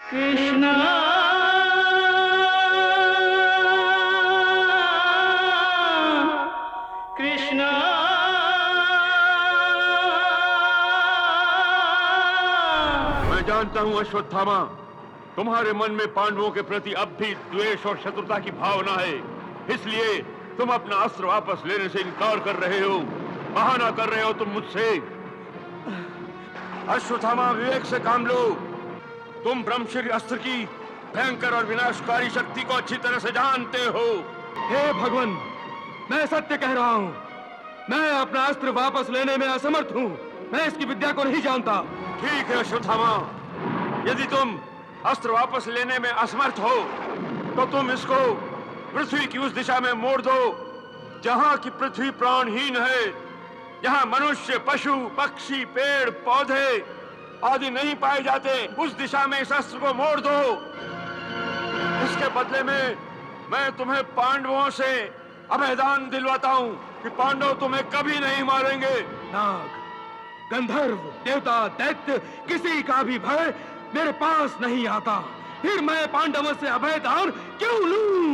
कृष्णा कृष्णा मैं जानता हूं अश्वत्थामा, तुम्हारे मन में पांडवों के प्रति अब भी द्वेष और शत्रुता की भावना है। इसलिए तुम अपना अस्त्र वापस लेने से इनकार कर रहे हो, बहाना कर रहे हो तुम मुझसे। अश्वत्थामा, विवेक से काम लो। तुम ब्रह्मशिर अस्त्र की भयंकर और विनाशकारी शक्ति को अच्छी तरह से जानते हो। हे भगवान, मैं सत्य कह रहा हूँ। मैं अपना अस्त्र वापस लेने में असमर्थ हूँ। मैं इसकी विद्या को नहीं जानता। ठीक है अश्वत्थामा, यदि तुम अस्त्र वापस लेने में असमर्थ हो तो तुम इसको पृथ्वी की उस दिशा में मोड़ दो जहां की पृथ्वी प्राणहीन है, जहां मनुष्य, पशु, पक्षी, पेड़, पौधे आदि नहीं पाए जाते। उस दिशा में इस अस्त्र को मोड़ दो। इसके बदले में मैं तुम्हें पांडवों से अभयदान दिलवाता हूं कि पांडव तुम्हें कभी नहीं मारेंगे। नाग, गंधर्व, देवता, दैत्य, किसी का भी भय मेरे पास नहीं आता। फिर मैं पांडवों से अभयदान क्यों लूं?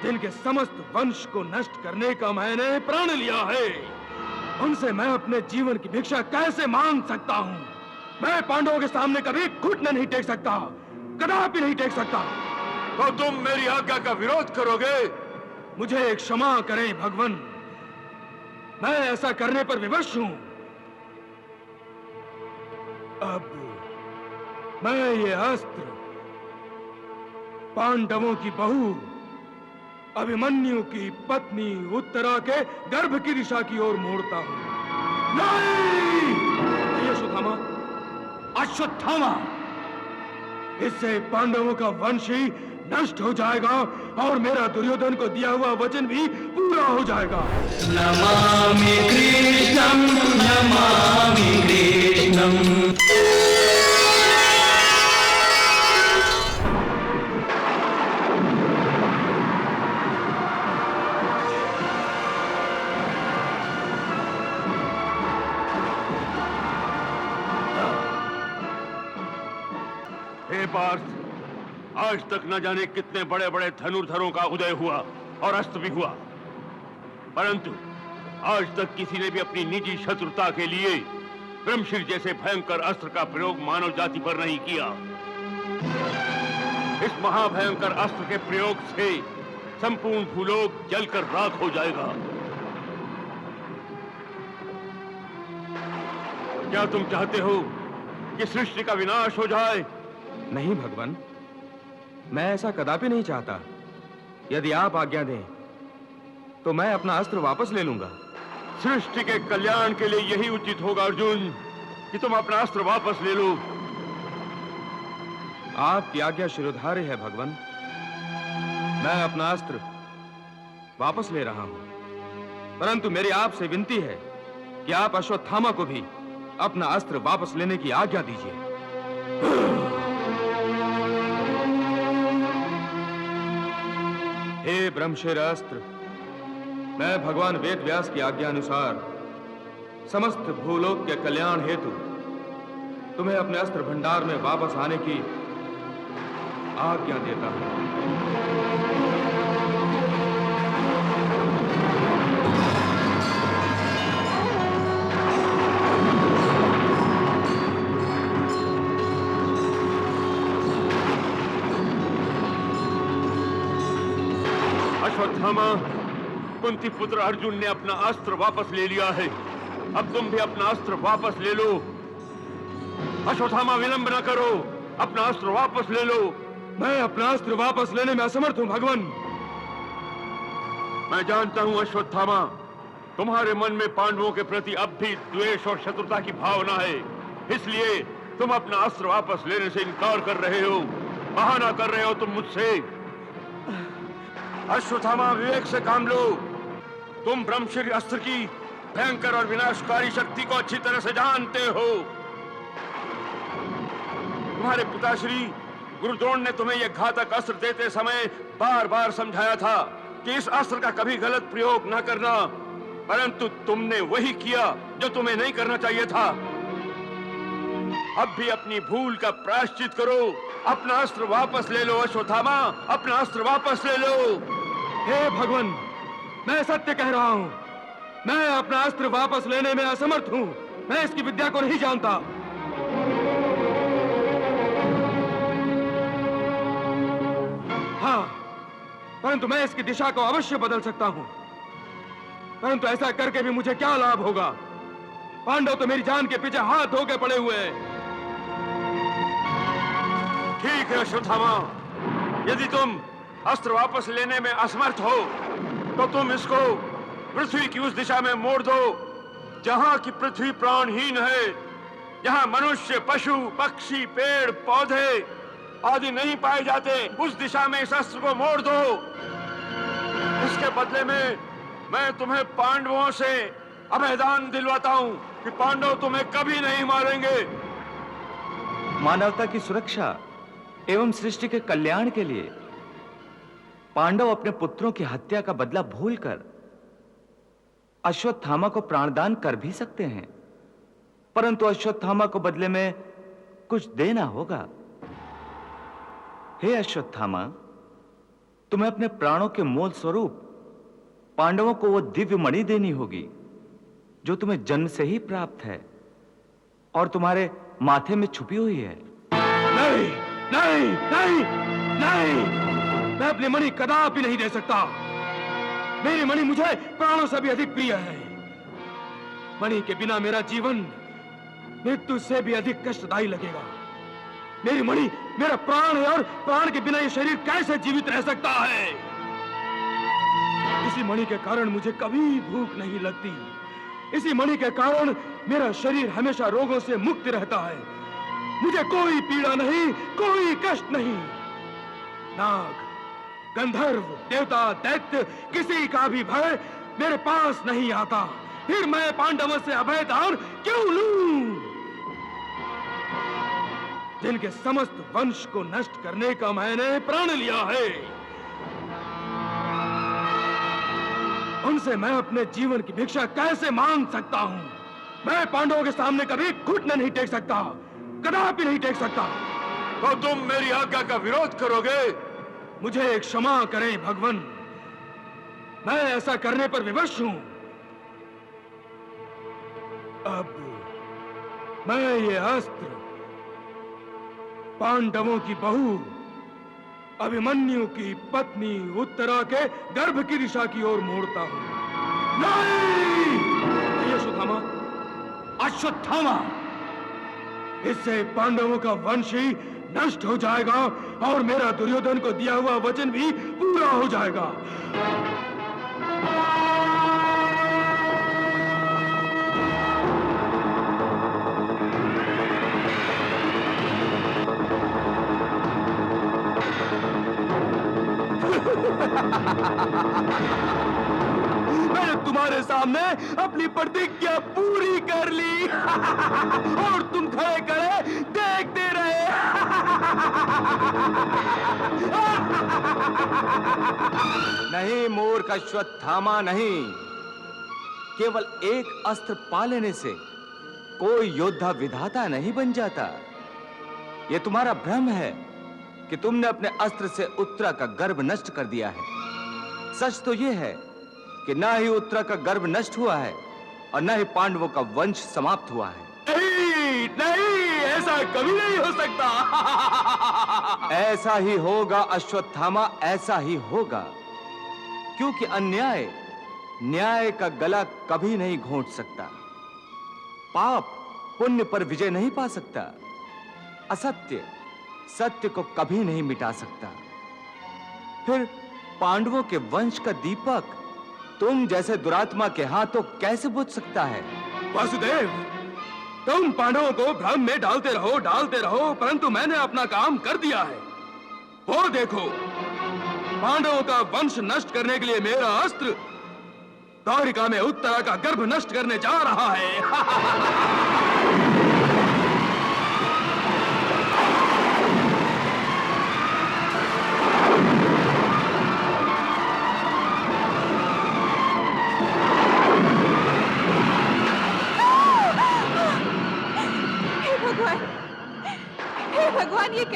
जिनके समस्त वंश को नष्ट करने का मैंने प्रण लिया है, उनसे मैं अपने जीवन की भिक्षा कैसे मांग सकता हूं? मैं पांडवों के सामने कभी घुटना नहीं टेक सकता, कदापि नहीं टेक सकता। तो तुम मेरी आज्ञा का विरोध करोगे? मुझे क्षमा करें भगवान, मैं ऐसा करने पर विवश हूं। अब मैं ये अस्त्र पांडवों की बहू अभिमन्यु की पत्नी उत्तरा के गर्भ की दिशा की ओर मोड़ता हूं। नहीं! अश्वत्थामा, अश्वत्थामा, इससे पांडवों का वंश ही नष्ट हो जाएगा और मेरा दुर्योधन को दिया हुआ वचन भी पूरा हो जाएगा। नमामि कृष्णं नमामि कृष्णं। हे पार्थ, आज तक न जाने कितने बड़े बड़े धनुर्धरों का उदय हुआ और अस्त भी हुआ, परंतु आज तक किसी ने भी अपनी निजी शत्रुता के लिए ब्रह्मशिर जैसे भयंकर अस्त्र का प्रयोग मानव जाति पर नहीं किया। इस महाभयंकर अस्त्र के प्रयोग से संपूर्ण भूलोक जलकर राख हो जाएगा। क्या तुम चाहते हो कि सृष्टि का विनाश हो जाए? नहीं भगवान, मैं ऐसा कदापि नहीं चाहता। यदि आप आज्ञा दें तो मैं अपना अस्त्र वापस ले लूंगा। सृष्टि के कल्याण के लिए यही उचित होगा अर्जुन कि तुम अपना अस्त्र वापस ले लो। आपकी आज्ञा शिरोधार्य है भगवान। मैं अपना अस्त्र वापस ले रहा हूं, परंतु मेरी आपसे विनती है कि आप अश्वत्थामा को भी अपना अस्त्र वापस लेने की आज्ञा दीजिए। हे ब्रह्मशिर अस्त्र, मैं भगवान वेद व्यास की आज्ञा अनुसार समस्त भूलोक के कल्याण हेतु तुम्हें अपने अस्त्र भंडार में वापस आने की आज्ञा देता हूं। अश्वत्थामा, कुंती पुत्र अर्जुन ने अपना अस्त्र वापस ले लिया है। अब तुम भी अपना अस्त्र वापस ले लो। अश्वत्थामा, विलंब न करो, अपना अस्त्र वापस ले लो। मैं अपना अस्त्र वापस लेने में असमर्थ हूं भगवान। मैं जानता हूं अश्वत्थामा, तुम्हारे मन में पांडवों के प्रति अब भी द्वेष और शत्रुता की भावना है। इसलिए तुम अपना अस्त्र वापस लेने से इनकार कर रहे हो, बहाना कर रहे हो तुम मुझसे। अश्वत्थामा, विवेक से काम लो। तुम ब्रह्मशिर अस्त्र की भयंकर और विनाशकारी शक्ति को अच्छी तरह से जानते हो। तुम्हारे पिताश्री गुरु द्रोण ने तुम्हें यह घातक अस्त्र देते समय बार बार समझाया था कि इस अस्त्र का कभी गलत प्रयोग न करना, परंतु तुमने वही किया जो तुम्हें नहीं करना चाहिए था। अब भी अपनी भूल का प्रायश्चित करो। अपना अस्त्र वापस ले लो अश्वत्थामा, अपना अस्त्र वापस ले लो। हे भगवान, मैं सत्य कह रहा हूं। मैं अपना अस्त्र वापस लेने में असमर्थ हूं। मैं इसकी विद्या को नहीं जानता। हाँ, परंतु मैं इसकी दिशा को अवश्य बदल सकता हूं। परंतु ऐसा करके भी मुझे क्या लाभ होगा? पांडव तो मेरी जान के पीछे हाथ धो के पड़े हुए हैं। ठीक है अश्वत्थामा, यदि तुम अस्त्र वापस लेने में असमर्थ हो तो तुम इसको पृथ्वी की उस दिशा में मोड़ दो जहां की पृथ्वी प्राणहीन है, जहां मनुष्य, पशु, पक्षी, पेड़, पौधे आदि नहीं पाए जाते। उस दिशा में इस अस्त्र को मोड़ दो। इसके बदले में मैं तुम्हें पांडवों से अभयदान दिलवाता हूं कि पांडव तुम्हें कभी नहीं मारेंगे। मानवता की सुरक्षा एवं सृष्टि के कल्याण के लिए पांडव अपने पुत्रों की हत्या का बदला भूलकर अश्वत्थामा को प्राणदान कर भी सकते हैं, परंतु अश्वत्थामा को बदले में कुछ देना होगा। हे अश्वत्थामा, तुम्हें अपने प्राणों के मूल स्वरूप पांडवों को वो दिव्य मणि देनी होगी जो तुम्हें जन्म से ही प्राप्त है और तुम्हारे माथे में छुपी हुई है। नहीं, नहीं, नहीं, नहीं! मैं अपनी मणि कदापि नहीं दे सकता। मेरी मणि मुझे प्राणों से भी अधिक प्रिय है। मणि के बिना मेरा जीवन मृत्यु से भी अधिक कष्टदायी लगेगा। मेरी मणि मेरा प्राण है और प्राण के बिना ये शरीर कैसे जीवित रह सकता है? इसी मणि के कारण मुझे कभी भूख नहीं लगती। इसी मणि के कारण मेरा शरीर हमेशा रोगों से मुक्त रहता है। मुझे कोई पीड़ा नहीं, कोई कष्ट नहीं। नाग, गंधर्व, देवता, दैत्य किसी का भी भय मेरे पास नहीं आता। फिर मैं पांडवों से अभयदान क्यों लूं? जिनके समस्त वंश को नष्ट करने का मैंने प्रण लिया है, उनसे मैं अपने जीवन की भिक्षा कैसे मांग सकता हूं? मैं पांडवों के सामने कभी घुटने नहीं टेक सकता, कदापि नहीं टेक सकता। तो तुम मेरी आज्ञा का विरोध करोगे? मुझे क्षमा करें भगवान, मैं ऐसा करने पर विवश हूं। अब मैं ये अस्त्र पांडवों की बहू अभिमन्यु की पत्नी उत्तरा के गर्भ की दिशा की ओर मोड़ता हूं। नहीं! ये अश्वत्थामा, अश्वत्थामा! इससे पांडवों का वंश ही नष्ट हो जाएगा और मेरा दुर्योधन को दिया हुआ वचन भी पूरा हो जाएगा। मैंने तुम्हारे सामने अपनी प्रतिज्ञा पूरी कर ली और तुम खड़े खड़े देखते रहे। नहीं मूर्ख अश्वत्थामा, नहीं। केवल एक अस्त्र पा लेने से कोई योद्धा विधाता नहीं बन जाता। यह तुम्हारा भ्रम है कि तुमने अपने अस्त्र से उत्तरा का गर्भ नष्ट कर दिया है। सच तो यह है कि ना ही उत्तरा का गर्भ नष्ट हुआ है और ना ही पांडवों का वंश समाप्त हुआ है। नहीं, नहीं, ऐसा कभी नहीं हो सकता। ऐसा ही होगा अश्वत्थामा, ऐसा ही होगा, क्योंकि अन्याय न्याय का गला कभी नहीं घोंट सकता। पाप पुण्य पर विजय नहीं पा सकता। असत्य सत्य को कभी नहीं मिटा सकता। फिर पांडवों के वंश का दीपक तुम जैसे दुरात्मा के हाथों कैसे बुझ सकता है? वासुदेव, तुम पांडवों को भ्रम में डालते रहो, परंतु मैंने अपना काम कर दिया है। वो देखो, पांडवों का वंश नष्ट करने के लिए मेरा अस्त्र द्वारिका में उत्तरा का गर्भ नष्ट करने जा रहा है। हे भगवान,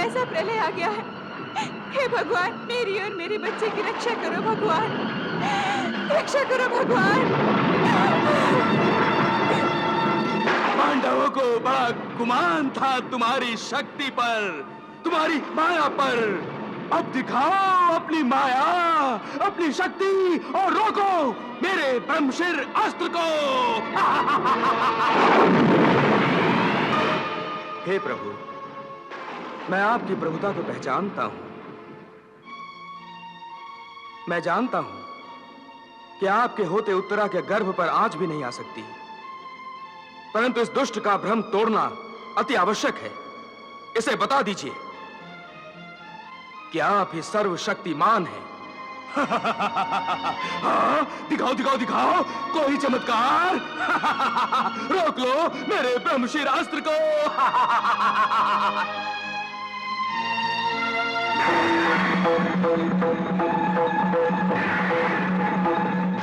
कैसा प्रलय आ गया है। हे भगवान, मेरी और मेरे बच्चे की रक्षा करो भगवान, रक्षा करो भगवान। पांडवों को बड़ा गुमान था तुम्हारी शक्ति पर, तुम्हारी माया पर। अब दिखाओ अपनी माया, अपनी शक्ति और रोको मेरे ब्रह्मशिर अस्त्र को। हे प्रभु, मैं आपकी प्रभुता को पहचानता हूं। मैं जानता हूं कि आपके होते उत्तरा के गर्भ पर आंच भी नहीं आ सकती, परंतु इस दुष्ट का भ्रम तोड़ना अति आवश्यक है। इसे बता दीजिए कि आप ही सर्वशक्तिमान हैं। हाँ, दिखाओ दिखाओ दिखाओ कोई चमत्कार। रोक लो मेरे ब्रह्मशिर अस्त्र को।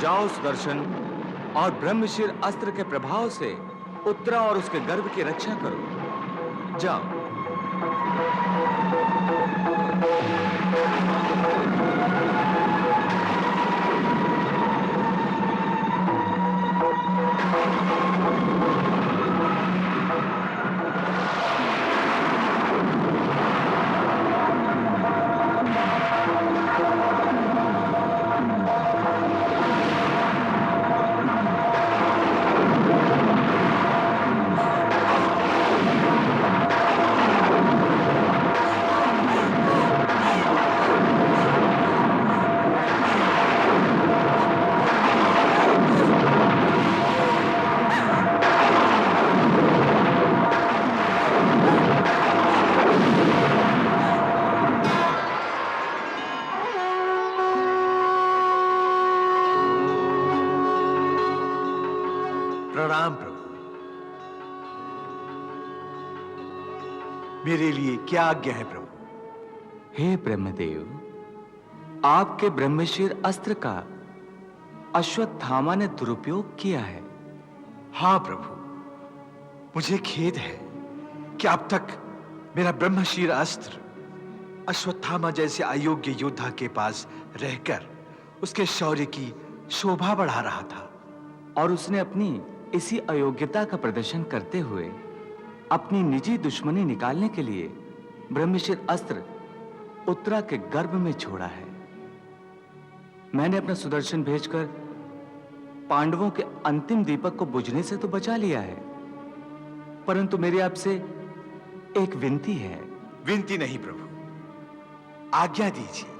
जाओ सुदर्शन, और ब्रह्मशिर अस्त्र के प्रभाव से उत्तरा और उसके गर्भ की रक्षा करो। जाओ। प्रणाम प्रभु। मेरे लिए क्या आज्ञा है प्रभु? हे ब्रह्मदेव, आपके ब्रह्मशिर अस्त्र का अश्वत्थामा ने दुरुपयोग किया है। हाँ प्रभु, मुझे खेद है कि अब तक मेरा ब्रह्मशिर अस्त्र अश्वत्थामा जैसे अयोग्य योद्धा के पास रहकर उसके शौर्य की शोभा बढ़ा रहा था, और उसने अपनी इसी अयोग्यता का प्रदर्शन करते हुए अपनी निजी दुश्मनी निकालने के लिए ब्रह्मशिर अस्त्र उत्तरा के गर्भ में छोड़ा है। मैंने अपना सुदर्शन भेजकर पांडवों के अंतिम दीपक को बुझने से तो बचा लिया है, परंतु मेरी आपसे एक विनती है। विनती नहीं प्रभु, आज्ञा दीजिए।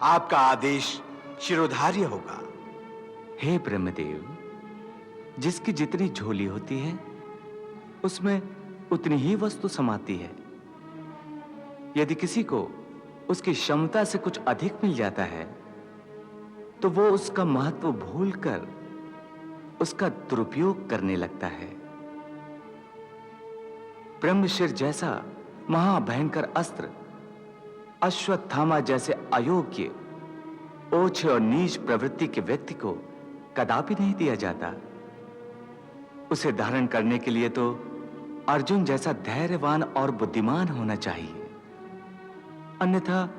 आपका आदेश शिरोधार्य होगा। हे ब्रह्मदेव, जिसकी जितनी झोली होती है उसमें उतनी ही वस्तु समाती है। यदि किसी को उसकी क्षमता से कुछ अधिक मिल जाता है तो वो उसका महत्व भूलकर उसका दुरुपयोग करने लगता है। ब्रह्मशिर जैसा महाभयंकर अस्त्र अश्वत्थामा जैसे अयोग्य, ओछे और नीच प्रवृत्ति के व्यक्ति को कदापि नहीं दिया जाता। उसे धारण करने के लिए तो अर्जुन जैसा धैर्यवान और बुद्धिमान होना चाहिए, अन्यथा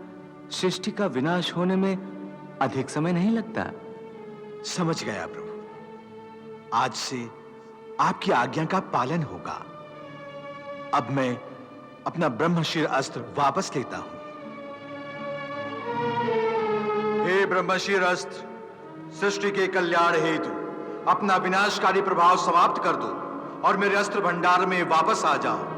सृष्टि का विनाश होने में अधिक समय नहीं लगता। समझ गया प्रभु, आज से आपकी आज्ञा का पालन होगा। अब मैं अपना ब्रह्मशिर अस्त्र वापस लेता हूं। हे ब्रह्मशिर अस्त्र, सृष्टि के कल्याण हेतु अपना विनाशकारी प्रभाव समाप्त कर दो और मेरे अस्त्र भंडार में वापस आ जाओ।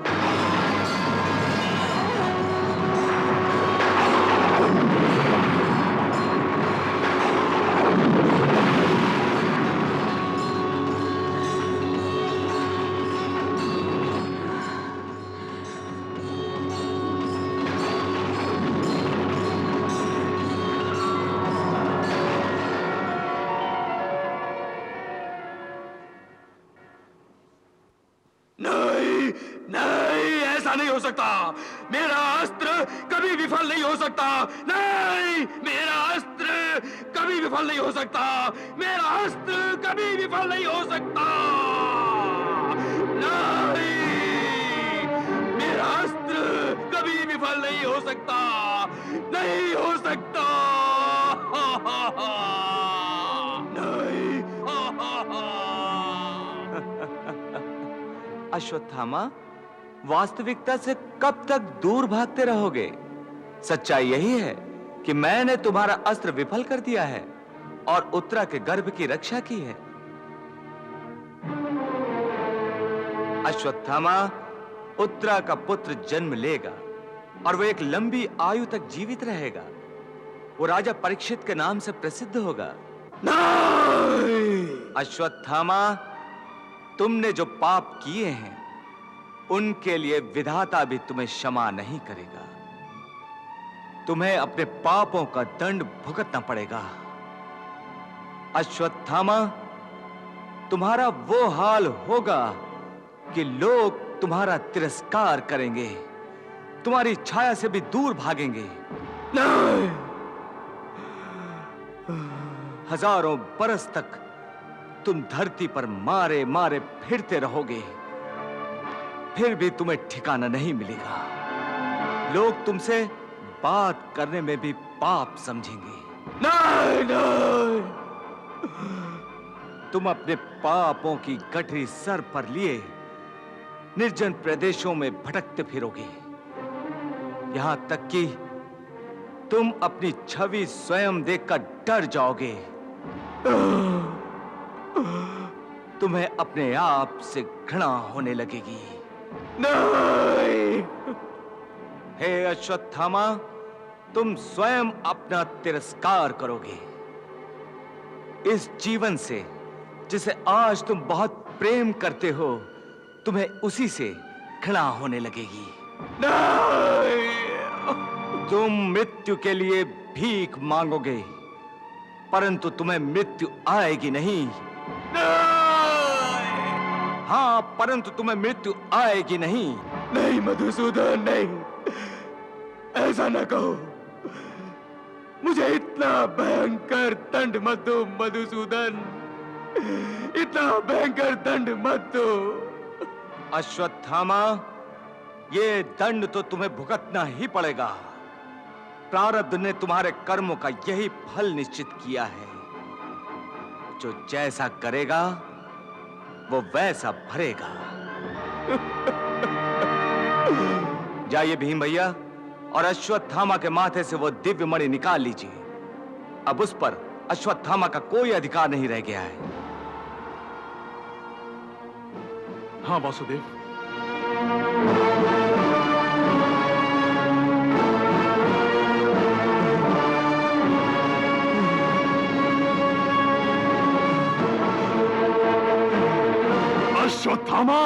मेरा अस्त्र कभी विफल नहीं हो सकता। नहीं, मेरा अस्त्र कभी विफल नहीं हो सकता। मेरा अस्त्र कभी विफल नहीं हो सकता। नहीं, मेरा अस्त्र कभी विफल नहीं हो सकता, नहीं हो सकता। नहीं। अश्वत्थामा, वास्तविकता से कब तक दूर भागते रहोगे? सच्चाई यही है कि मैंने तुम्हारा अस्त्र विफल कर दिया है और उत्तरा के गर्भ की रक्षा की है। अश्वत्थामा, उत्तरा का पुत्र जन्म लेगा और वो एक लंबी आयु तक जीवित रहेगा। वो राजा परीक्षित के नाम से प्रसिद्ध होगा। नहीं। अश्वत्थामा, तुमने जो पाप किए हैं उनके लिए विधाता भी तुम्हें क्षमा नहीं करेगा। तुम्हें अपने पापों का दंड भुगतना पड़ेगा। अश्वत्थामा, तुम्हारा वो हाल होगा कि लोग तुम्हारा तिरस्कार करेंगे, तुम्हारी छाया से भी दूर भागेंगे। नहीं। हजारों बरस तक तुम धरती पर मारे मारे फिरते रहोगे, फिर भी तुम्हें ठिकाना नहीं मिलेगा। लोग तुमसे बात करने में भी पाप समझेंगे। नहीं, नहीं। तुम अपने पापों की गठरी सर पर लिए निर्जन प्रदेशों में भटकते फिरोगे, यहां तक कि तुम अपनी छवि स्वयं देखकर डर जाओगे। तुम्हें अपने आप से घृणा होने लगेगी। नहीं। हे अश्वत्थामा, तुम स्वयं अपना तिरस्कार करोगे। इस जीवन से जिसे आज तुम बहुत प्रेम करते हो, तुम्हें उसी से घृणा होने लगेगी। नहीं। तुम मृत्यु के लिए भीख मांगोगे, परंतु तुम्हें मृत्यु आएगी नहीं। हाँ, परंतु तुम्हें मृत्यु आएगी नहीं। नहीं मधुसूदन, नहीं, ऐसा न कहो। मुझे इतना भयंकर दंड मत दो मधुसूदन, इतना भयंकर दंड मत दो। अश्वत्थामा, ये दंड तो तुम्हें भुगतना ही पड़ेगा। प्रारब्ध ने तुम्हारे कर्मों का यही फल निश्चित किया है। जो जैसा करेगा वो वैसा भरेगा। जाइए भीम भैया, और अश्वत्थामा के माथे से वो दिव्य मणि निकाल लीजिए। अब उस पर अश्वत्थामा का कोई अधिकार नहीं रह गया है। हाँ वासुदेव। अश्वत्थामा,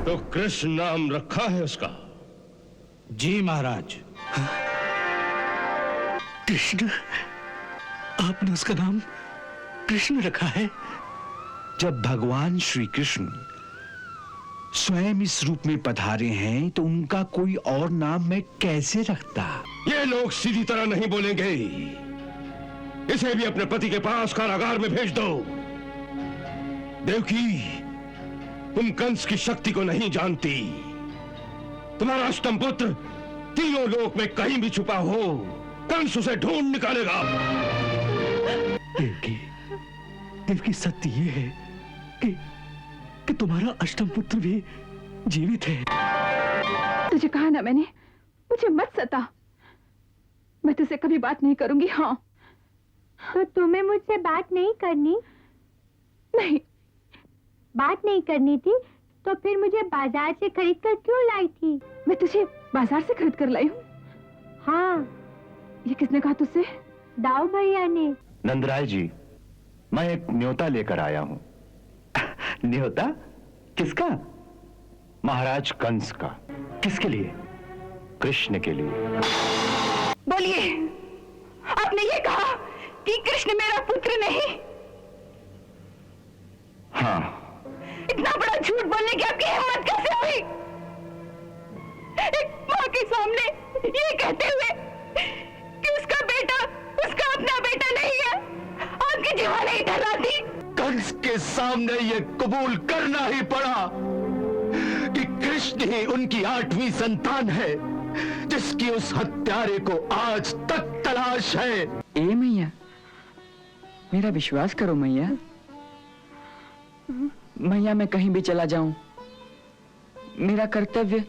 तो कृष्ण नाम रखा है उसका? जी महाराज। कृष्ण? आपने उसका नाम कृष्ण रखा है? जब भगवान श्री कृष्ण स्वयं इस रूप में पधारे हैं तो उनका कोई और नाम मैं कैसे रखता? ये लोग सीधी तरह नहीं बोलेंगे। इसे भी अपने पति के पास कारागार में भेज दो। देवकी, तुम कंस की शक्ति को नहीं जानती। तुम्हारा अष्टम पुत्र तीनों लोक में कहीं भी छुपा हो, कंस उसे ढूंढ निकालेगा। देवकी, देवकी, सत्य ये है कि तुम्हारा अष्टम पुत्र भी जीवित है। तुझे कहा ना मैंने, मुझे मत सता। मैं तुझसे कभी बात नहीं करूंगी। हाँ। तो तुम्हें मुझसे बात नहीं करनी? नहीं। बात नहीं करनी थी तो फिर मुझे बाजार से खरीद कर क्यों लाई थी? मैं तुझे बाजार से खरीद कर लाई हूँ। हाँ। ये किसने कहा तुझसे? दाऊ भैया ने। नंदराय जी, मैं एक न्योता लेकर आया हूं। न्योता? किसका? महाराज कंस का। किसके लिए? कृष्ण के लिए। बोलिए, आपने ये कहा कि कृष्ण मेरा पुत्र नहीं? हाँ। इतना बड़ा झूठ बोलने की आपकी हिम्मत कैसे हुई? एक माँ के सामने ये कहते हुए कि उसका बेटा उसका अपना बेटा नहीं है, आपकी जीवा नहीं ढलाती। कंस के सामने ये कबूल करना ही पड़ा कि कृष्ण ही उनकी 8वीं संतान है, जिसकी उस हत्यारे को आज तक तलाश है। ए मैया, मेरा विश्वास करो मैया। मैया, मैं कहीं भी चला जाऊं, मेरा कर्तव्य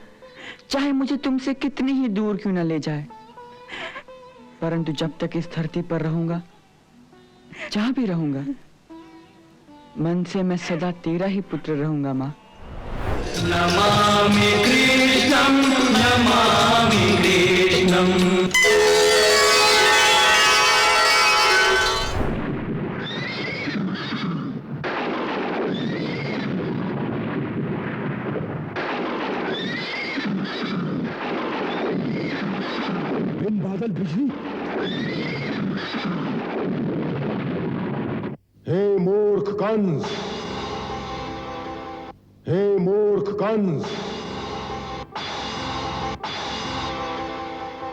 चाहे मुझे तुमसे कितनी ही दूर क्यों न ले जाए, परंतु जब तक इस धरती पर रहूंगा, जहां भी रहूंगा, मन से मैं सदा तेरा ही पुत्र रहूंगा माँ। नमामि कृष्णं नमामि कृष्णं। बिन बादल बिजली। हे मूर्ख कंस, हे मूर्ख कंस,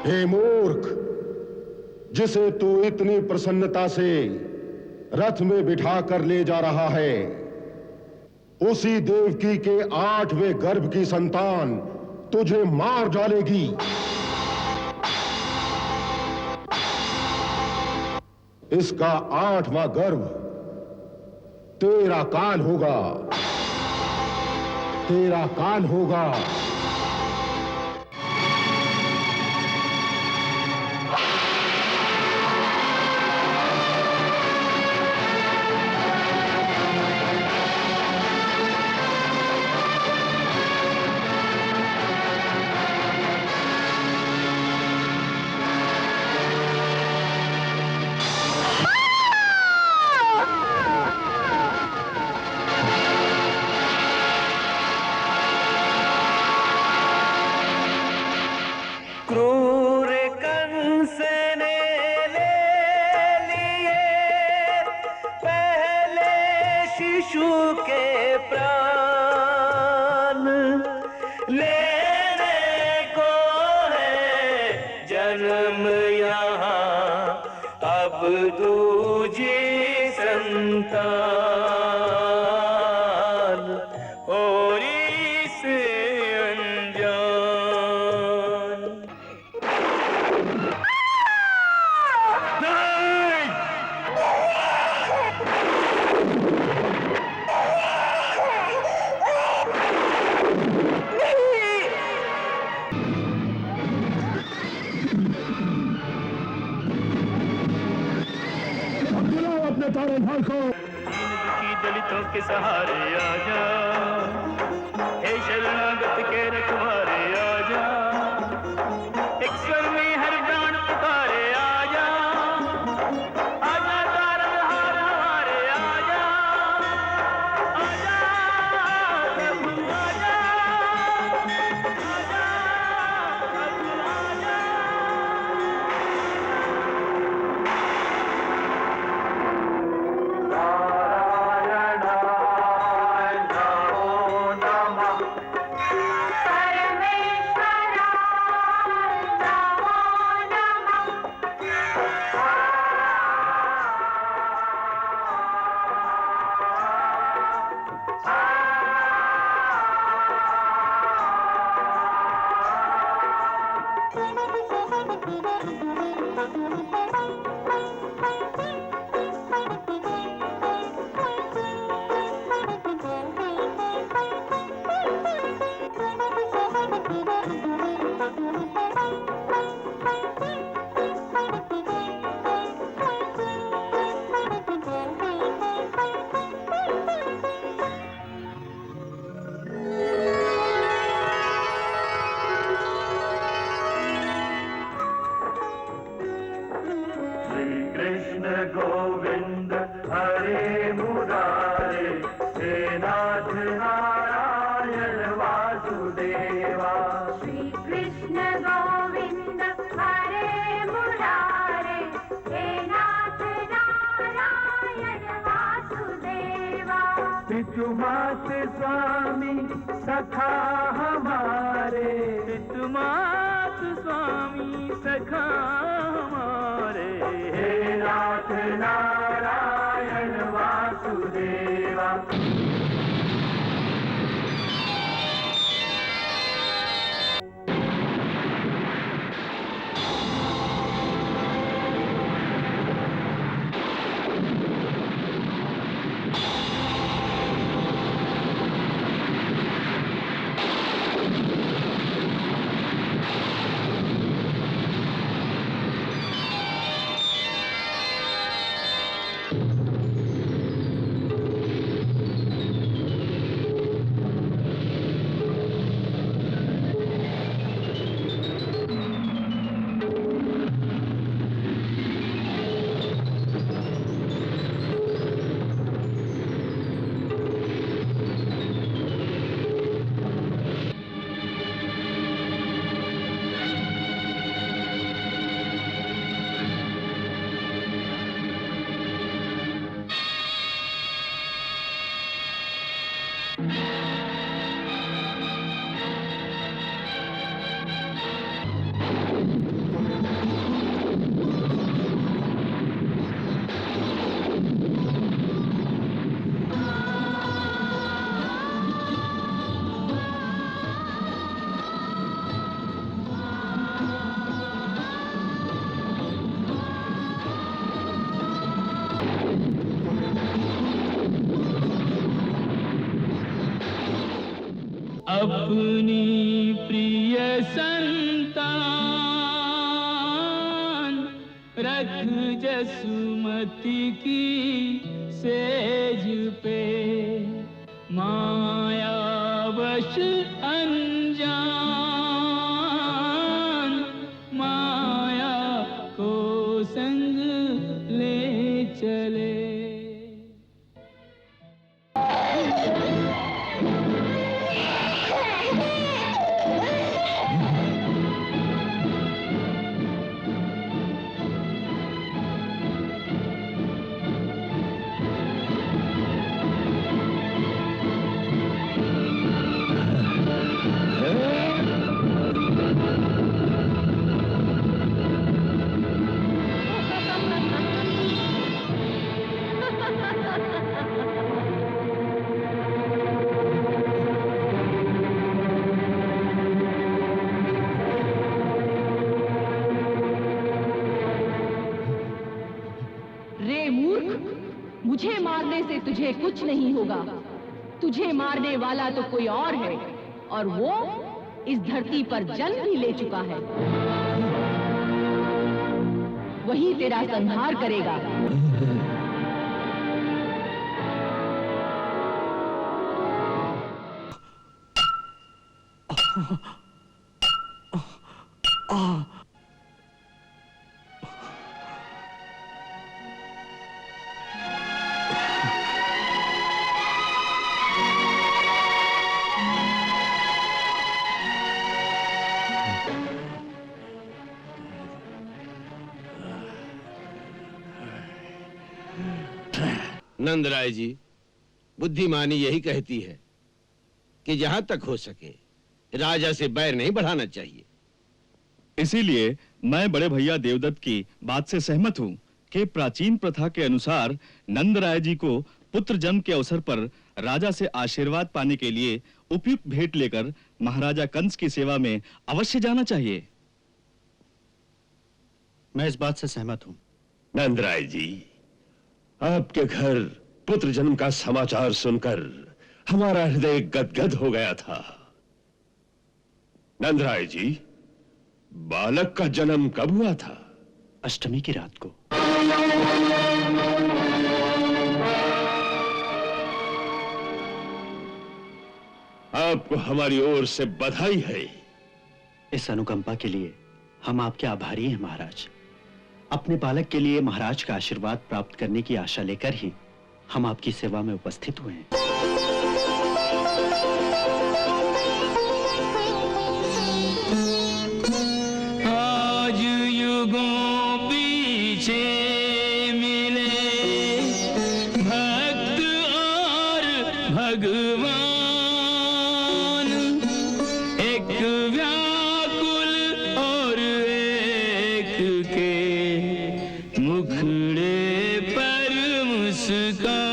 हे मूर्ख, जिसे तू इतनी प्रसन्नता से रथ में बिठा कर ले जा रहा है, उसी देवकी के 8वें गर्भ की संतान तुझे मार डालेगी। इसका 8वां गर्भ तेरा काल होगा, तेरा काल होगा। क्रूर कंस ने ले लिए पहले शिशु के प्राण, लेने को है जन्म यहाँ अब दूजी संतान, और इसे अनजान। अपने तारे भार को दुखी दलितों के सहारे आजा, हे शरणागत के रखवारे आजा, एक स्वर में हर प्राण पुकारे आजा, आजा तारनहार हमारे आजा, आजा प्रभु आजा, आजा प्रभु आजा। गोविंद गोविंद हरे मुरारे, हे नाथ नारायण वासुदेवा। श्री कृष्ण गोविंद हरे मुरारे, हे नाथ नारायण वासुदेवा। पितुमात स्वामी सखा हमारे, पितुमात स्वामी सखा हमारे, हे नाथ नारायण वासुदेवा। अपनी प्रिय संतान रख जसुमती की सेज पे, मायावश अनजान माया को संग ले चले। मुझे मारने से तुझे कुछ नहीं होगा। तुझे मारने वाला तो कोई और है, और वो इस धरती पर जन्म भी ले चुका है। वही तेरा संहार करेगा। नंदराय जी, बुद्धिमानी यही कहती है कि जहां तक हो सके राजा से बैर नहीं बढ़ाना चाहिए। इसीलिए मैं बड़े भैया देवदत्त की बात से सहमत हूं कि प्राचीन प्रथा के अनुसार नंदराय जी को पुत्र जन्म के अवसर पर राजा से आशीर्वाद पाने के लिए उपयुक्त भेंट लेकर महाराजा कंस की सेवा में अवश्य जाना चाहिए। मैं इस बात से सहमत हूं। नंदराय जी, आपके घर पुत्र जन्म का समाचार सुनकर हमारा हृदय गदगद हो गया था। नंदराय जी, बालक का जन्म कब हुआ था? अष्टमी की रात को। आपको हमारी ओर से बधाई है। इस अनुकंपा के लिए हम आपके आभारी हैं महाराज। अपने बालक के लिए महाराज का आशीर्वाद प्राप्त करने की आशा लेकर ही हम आपकी सेवा में उपस्थित हुए हैं। आज युगों पीछे मिले भक्त और भगवान, एक व्याकुल और एक के मुखड़े पर मुस्कान।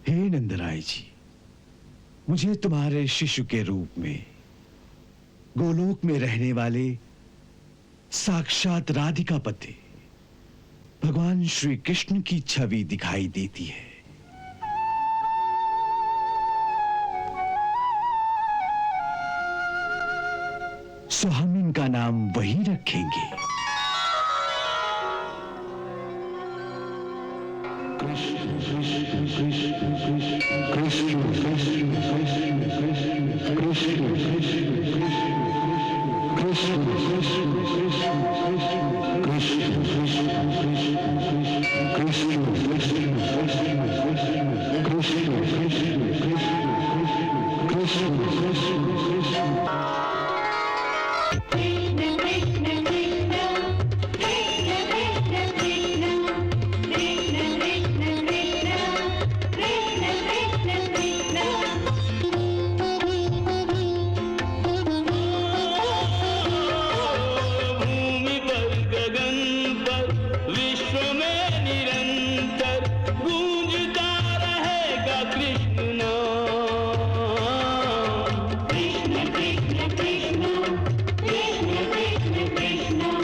हे नंदराय जी, मुझे तुम्हारे शिशु के रूप में गोलोक में रहने वाले साक्षात राधिकापति भगवान श्री कृष्ण की छवि दिखाई देती है। सो हम इनका नाम वही रखेंगे।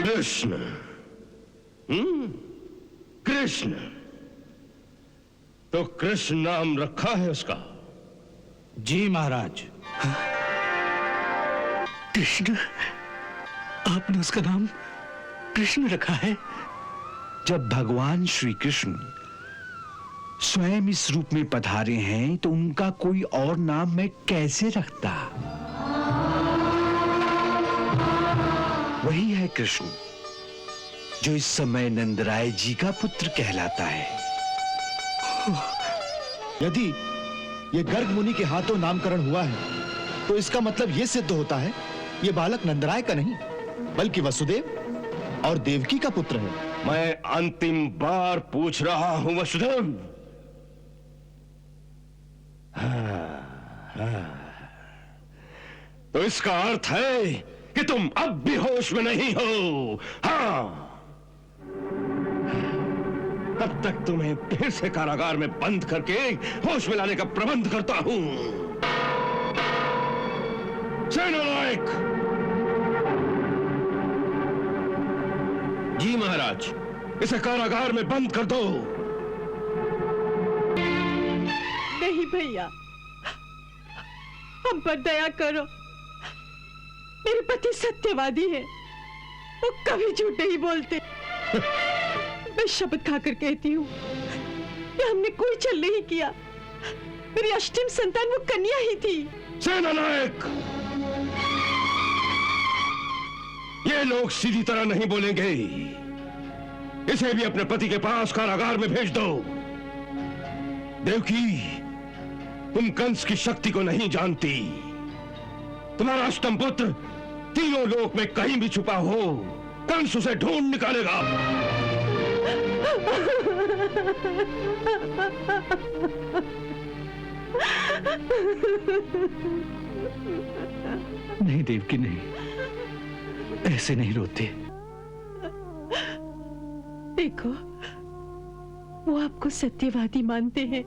कृष्ण, कृष्ण, तो कृष्ण नाम रखा है उसका? जी महाराज। कृष्ण? आपने उसका नाम कृष्ण रखा है? जब भगवान श्री कृष्ण स्वयं इस रूप में पधारे हैं तो उनका कोई और नाम मैं कैसे रखता? वही है कृष्ण जो इस समय नंदराय जी का पुत्र कहलाता है। यदि ये गर्ग मुनि के हाथों नामकरण हुआ है तो इसका मतलब ये सिद्ध होता है ये बालक नंदराय का नहीं बल्कि वसुदेव और देवकी का पुत्र है। मैं अंतिम बार पूछ रहा हूं वसुदेव, तो इसका अर्थ है कि तुम अब भी होश में नहीं हो। हाँ, तब तक तुम्हें फिर से कारागार में बंद करके होश में लाने का प्रबंध करता हूं। सेनानायक! जी महाराज, इसे कारागार में बंद कर दो। नहीं भैया, हम पर दया करो। मेरे पति सत्यवादी है, वो कभी झूठ नहीं बोलते। मैं शपथ खाकर कहती हूँ कि हमने कोई छल नहीं किया। मेरी अष्टम संतान वो कन्या ही थी। सेनानायक, ये लोग सीधी तरह नहीं बोलेंगे। इसे भी अपने पति के पास कारागार में भेज दो। देवकी, तुम कंस की शक्ति को नहीं जानती। तुम्हारा अष्टम पुत्र तीनों लोक में कहीं भी छुपा हो, कंस उसे ढूंढ निकालेगा। नहीं देवकी, नहीं, ऐसे नहीं रोते। देखो, वो आपको सत्यवादी मानते हैं,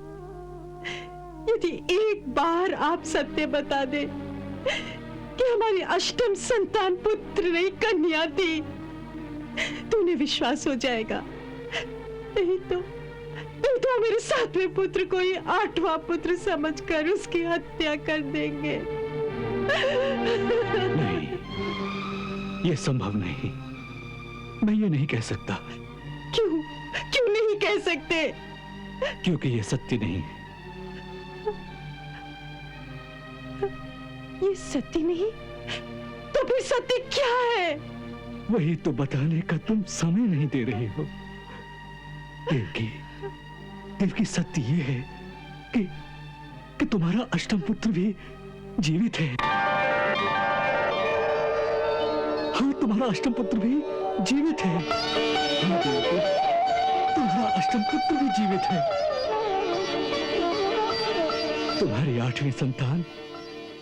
यदि एक बार आप सत्य बता दे कि हमारी अष्टम संतान पुत्र नहीं कन्या थी, तो उन्हें विश्वास हो जाएगा। नहीं तो मेरे सातवें पुत्र को ही आठवां पुत्र समझकर उसकी हत्या कर देंगे। नहीं, यह संभव नहीं। मैं ये नहीं कह सकता। क्यों नहीं कह सकते? क्योंकि यह सत्य नहीं है। ये सत्य नहीं तो फिर सत्य क्या है? वही तो बताने का तुम समय नहीं दे रहे हो। देवकी, सत्य ये है कि तुम्हारा अष्टम पुत्र भी जीवित है। हाँ, तुम्हारा अष्टम पुत्र भी जीवित है। हाँ देवकी, तुम्हारा अष्टम पुत्र भी जीवित है। तुम्हारी आठवीं संतान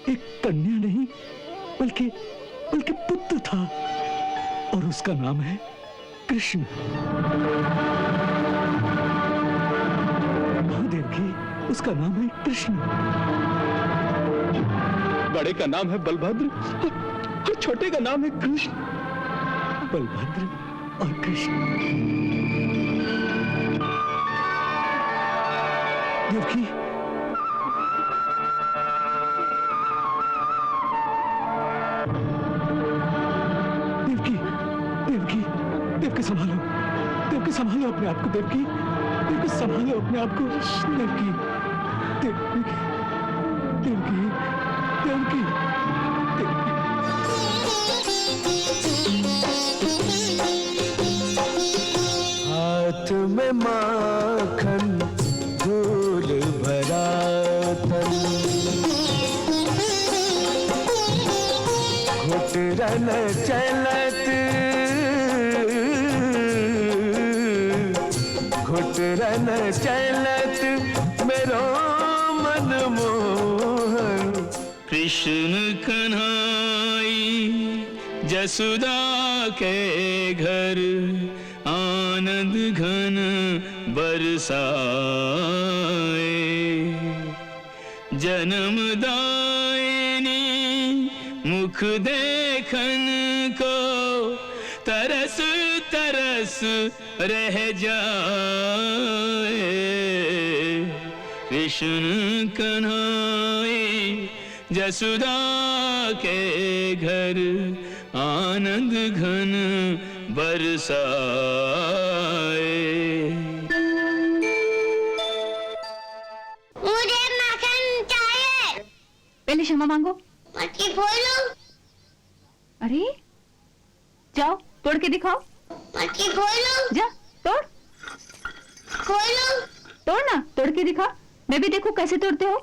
एक कन्या नहीं बल्कि पुत्र था, और उसका नाम है कृष्ण। देवकी, उसका नाम है कृष्ण। बड़े का नाम है बलभद्र और छोटे का नाम है कृष्ण। बलभद्र और कृष्ण। देवकी, देवकी संभालो, देवकी संभालो अपने आप को। देवकी संभालो अपने आप को। देवकी, हाथ में माखन धूल भरा तन, घुटरन चलत मेरो मन मोहन। कृष्ण कन्हाई जसुदा के घर, आनंद घन बरसाए। जन्मदायिनी मुख देखन को तरस रह जाए। कृष्ण कन्हाई जसुदा के घर, आनंद घन बरसाए। मुझे माखन चाहिए। पहले क्षमा मांगो। मटकी खोलो। अरे जाओ तोड़ के दिखाओ। मटकी खोलो। जा तोड़। खोलो। तोड़ ना, तोड़ के दिखा, मैं भी देखूं कैसे तोड़ते हो।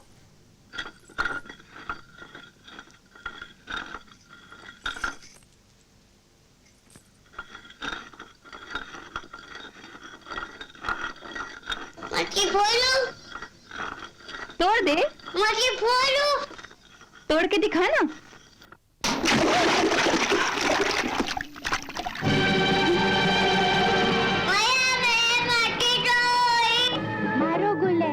मटकी खोलो। तोड़ दे। मटकी खोलो। तोड़ के दिखा ना। मारो गुल्ले।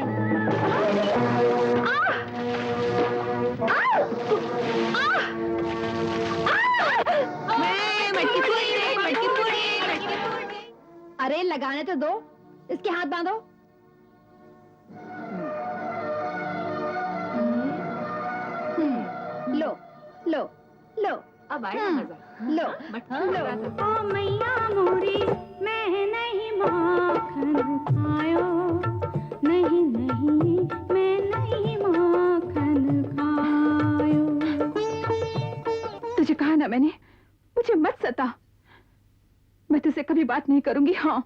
अरे लगाने तो दो, इसके हाथ बांधो। लो लो लो, अब आया मजा। लो लो। ओ मैया मोरी, मैं नहीं माखन खायो, नहीं नहीं मैं नहीं माखन खायो। तुझे कहा ना मैंने, मुझे मत सता। मैं तुझसे कभी बात नहीं करूंगी। हाँ,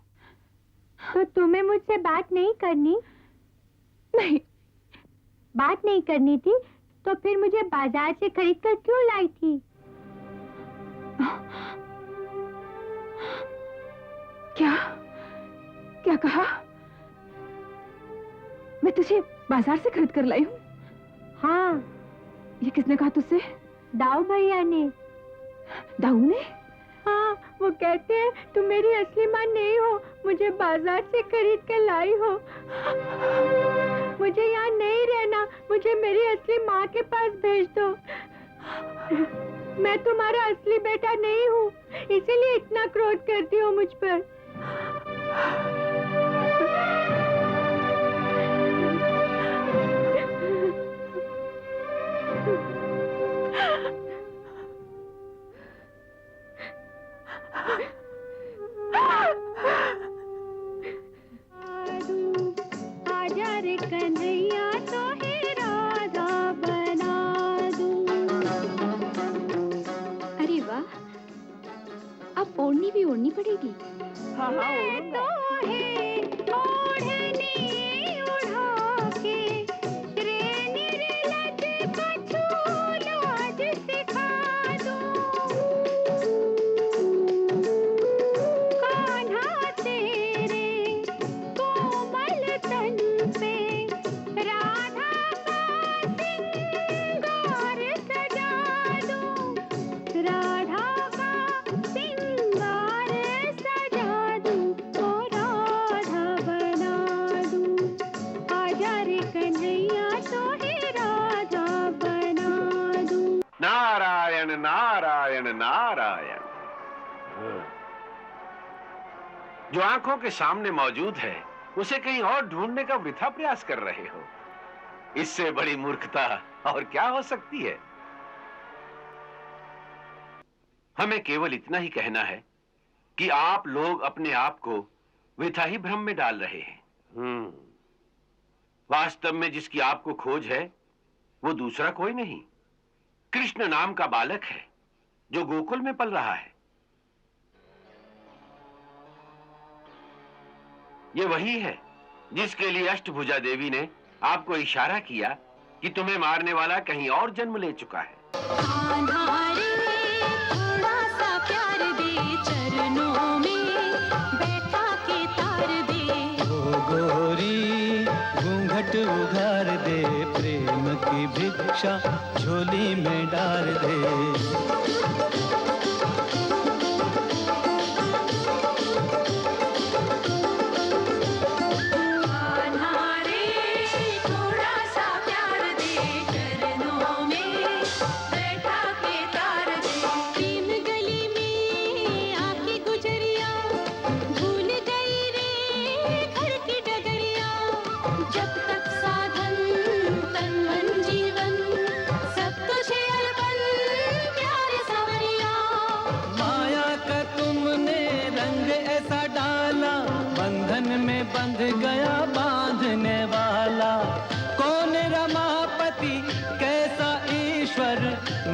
तो तुम्हें मुझसे बात नहीं करनी? नहीं। बात नहीं करनी थी तो फिर मुझे बाजार से खरीद कर क्यों लाई थी? क्या क्या कहा? मैं तुझे बाजार से खरीद कर लाई हूँ? हाँ। ये किसने कहा तुझसे? दाऊ भैया ने। दाऊ ने? हाँ, वो कहते हैं तुम मेरी असली माँ नहीं हो, मुझे बाजार से खरीद कर लाई हो। मुझे यहाँ नहीं रहना, मुझे मेरी असली माँ के पास भेज दो। मैं तुम्हारा असली बेटा नहीं हूँ, इसीलिए इतना क्रोध करती हो मुझ पर। आजा रे कन्हैया तो है राधा बना दूं। अरे वाह, अब ओढ़नी भी ओढ़नी पड़ेगी। मैं तो है ओढ़नी उड़ा के रे निर्लज कछु लाज सिखा दूं। कान्हा तेरे कोमल तन पे राधा का सिंगार सजा दूं। राधा का सिंगार सजा दूं, ओ राधा बना दूं। आजा रे कन्हैया तो है राधा बना दूं। नारायण नारायण नारायण। जो आंखों के सामने मौजूद है उसे कहीं और ढूंढने का वृथा प्रयास कर रहे हो। इससे बड़ी मूर्खता और क्या हो सकती है। हमें केवल इतना ही कहना है कि आप लोग अपने आप को वृथा ही भ्रम में डाल रहे हैं। वास्तव में जिसकी आपको खोज है वो दूसरा कोई नहीं, कृष्ण नाम का बालक है जो गोकुल में पल रहा है। ये वही है जिसके लिए अष्टभुजा देवी ने आपको इशारा किया कि तुम्हें मारने वाला कहीं और जन्म ले चुका है। थोड़ा सा प्यार दे, चरणों में बैठा के तार दे। ओ गोरी घूंघट उघार दे, प्रेम की भिक्षा झोली में डाल दे। थोड़ा सा प्यार दे, चरणों में बैठा के तार दे। प्रेम गली में आके गुजरिया, भूल गई रे घर की डगरिया। जब तक साधन तन मन जीवन, सब तुझे अर्पण प्यार सावरिया। माया का तुमने रंग ऐसा डाला, बंधन में बंध गया बांधने वाला। कौन रमापति कैसा ईश्वर,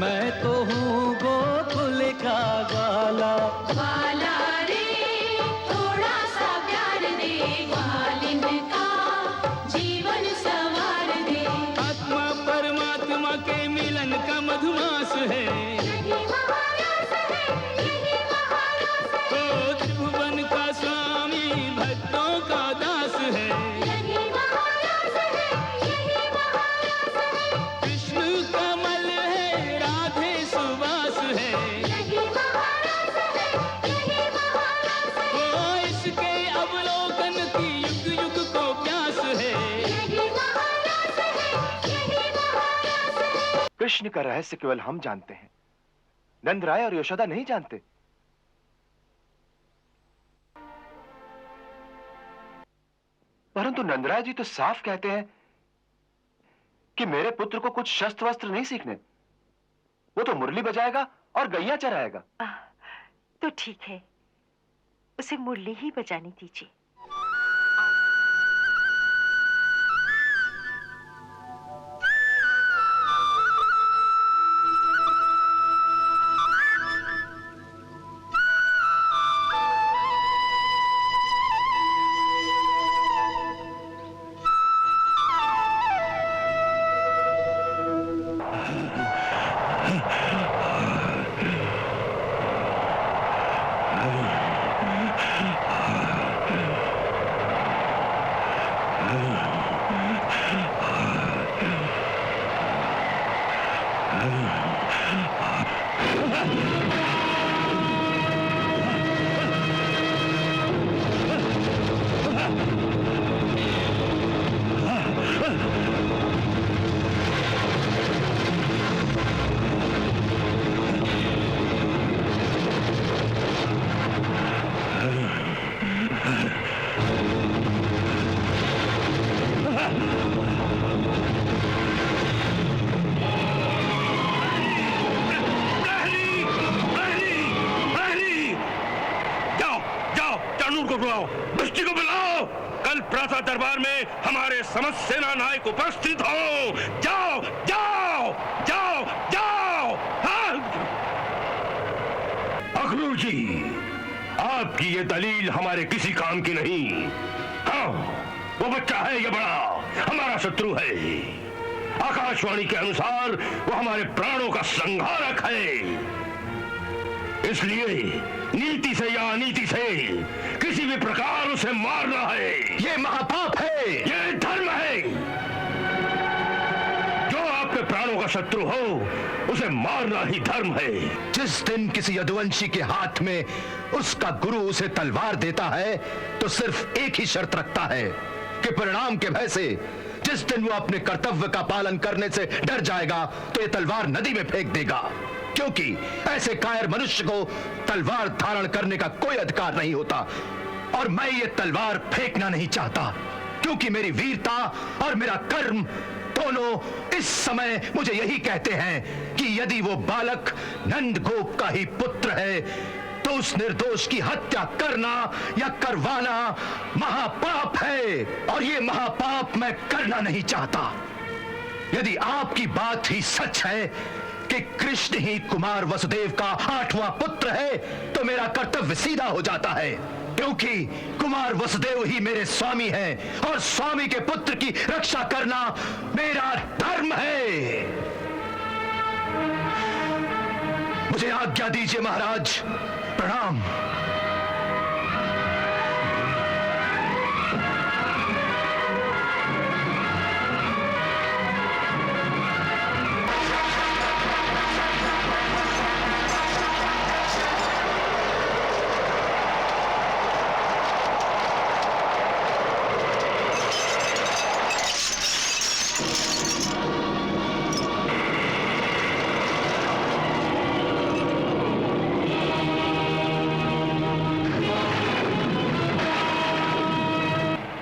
मैं तो हूँ गोकुल का ग्वाला। वाला रे थोड़ा सा प्यार दे, ग्वालिन का जीवन संवार दे। आत्मा परमात्मा के मिलन का मधुमास है। यही महारास है, यही महारास है। ओ त्रिभुवन का स्वामी भक्तों का दास है। यही महारास है, यही महारास है। कृष्ण कमल है, राधे सुवास है। यही महारास है, यही महारास है। ओ इसके अवलोकन की युग युग को प्यास है। यही महारास है, यही महारास है। कृष्ण का रहस्य केवल हम जानते हैं, नंदराय और यशोदा नहीं जानते। परंतु नंदराय जी तो साफ कहते हैं कि मेरे पुत्र को कुछ शस्त्र वस्त्र नहीं सीखने, वो तो मुरली बजाएगा और गैया चराएगा। तो ठीक है, उसे मुरली ही बजाने दीजिए। बुलाओ, वृष्टि को बुलाओ। कल प्रातः दरबार में हमारे समस्त सेना नायक उपस्थित हो। जाओ जाओ जाओ जाओ। हाँ। अखनूर जी, आपकी ये दलील हमारे किसी काम की नहीं। हाँ, वो बच्चा है या बड़ा हमारा शत्रु है। आकाशवाणी के अनुसार वो हमारे प्राणों का संहारक है। इसलिए नीति से या अनीति से किसी भी प्रकार उसे मारना है। ये महापाप है, ये धर्म है। जो आपके प्राणों का शत्रु हो उसे मारना ही धर्म है। जिस दिन किसी यदुवंशी के हाथ में उसका गुरु उसे तलवार देता है तो सिर्फ एक ही शर्त रखता है कि परिणाम के भय से जिस दिन वो अपने कर्तव्य का पालन करने से डर जाएगा तो ये तलवार नदी में फेंक देगा, क्योंकि ऐसे कायर मनुष्य को तलवार धारण करने का कोई अधिकार नहीं होता। और मैं ये तलवार फेंकना नहीं चाहता, क्योंकि मेरी वीरता और मेरा कर्म दोनों इस समय मुझे यही कहते हैं कि यदि वो बालक नंदगोप का ही पुत्र है तो उस निर्दोष की हत्या करना या करवाना महापाप है, और ये महापाप मैं करना नहीं चाहता। यदि आपकी बात ही सच है कि कृष्ण ही कुमार वसुदेव का 8वां पुत्र है तो मेरा कर्तव्य सीधा हो जाता है, क्योंकि कुमार वसुदेव ही मेरे स्वामी हैं और स्वामी के पुत्र की रक्षा करना मेरा धर्म है। मुझे आज्ञा दीजिए महाराज। प्रणाम।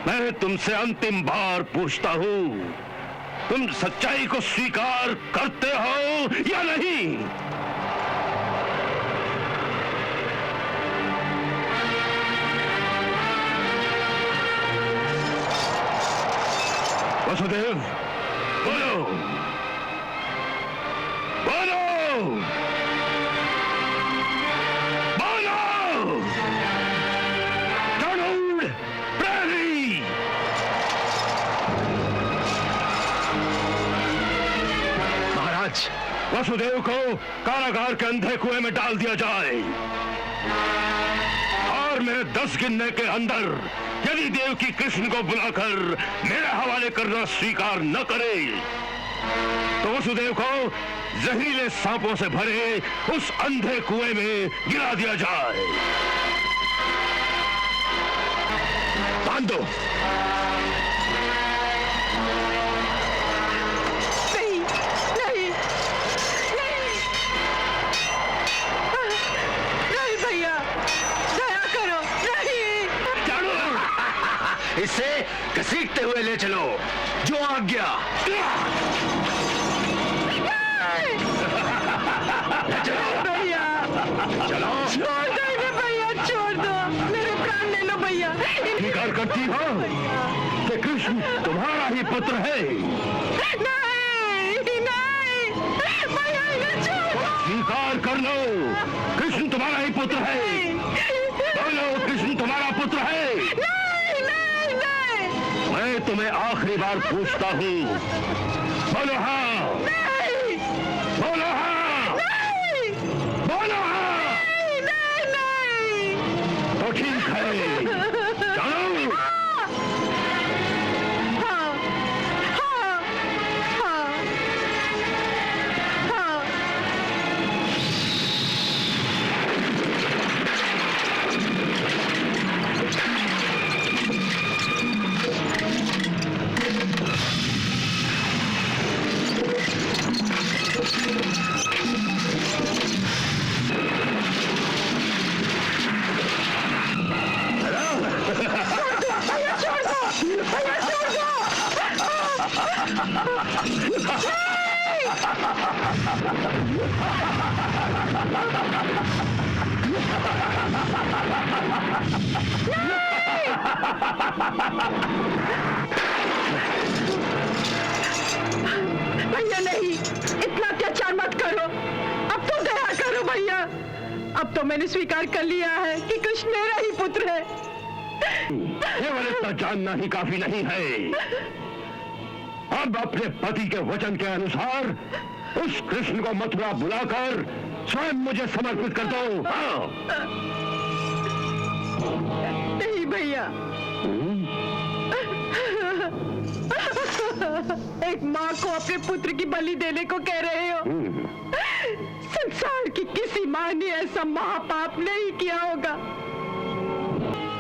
मैं तुमसे अंतिम बार पूछता हूं, तुम सच्चाई को स्वीकार करते हो या नहीं? वसुदेव, बोलो बोलो बोलो। गरुड़ प्रहरी, महाराज, वसुदेव को कारागार के अंधे कुएं में डाल दिया जाए और मेरे 10 गिनने के अंदर यदि देवकी कृष्ण को बुलाकर मेरे हवाले करना स्वीकार न करे तो वसुदेव को जहरीले सांपों से भरे उस अंधे कुएं में गिरा दिया जाए। बांध दो। नहीं नहीं नहीं नहीं भैया, दया करो। नहीं, इसे घसीटते हुए ले चलो। जो आज्ञा। भैया चलो। छोड़ दो भैया, छोड़ दो, मेरे प्राण ले लो भैया। स्वीकार करती हो कि कृष्ण तुम्हारा ही पुत्र है? नहीं नहीं भैया, ये छोड़ दो। स्वीकार कर लो, कृष्ण तुम्हारा ही पुत्र है। बोलो, कृष्ण तुम्हारा पुत्र है? नहीं नहीं नहीं। मैं तुम्हें आखिरी बार पूछता हूँ, बोलो हाँ। नहीं। बोलो हाँ। नहीं। बोलो हाँ। नहीं नहीं। तो ठीक है, चलो। हाँ हाँ हाँ हाँ। Ha भैया नहीं, इतना अत्याचार मत करो। अब तो दया करो भैया। अब तो मैंने स्वीकार कर लिया है कि कृष्ण मेरा ही पुत्र है। केवल इतना जानना ही काफी नहीं है। अब अपने पति के वचन के अनुसार उस कृष्ण को मथुरा बुलाकर स्वयं मुझे समर्पित कर दो। हाँ। नहीं भैया, एक माँ को अपने पुत्र की बलि देने को कह रहे हो? संसार की किसी माँ ने ऐसा महापाप नहीं किया होगा।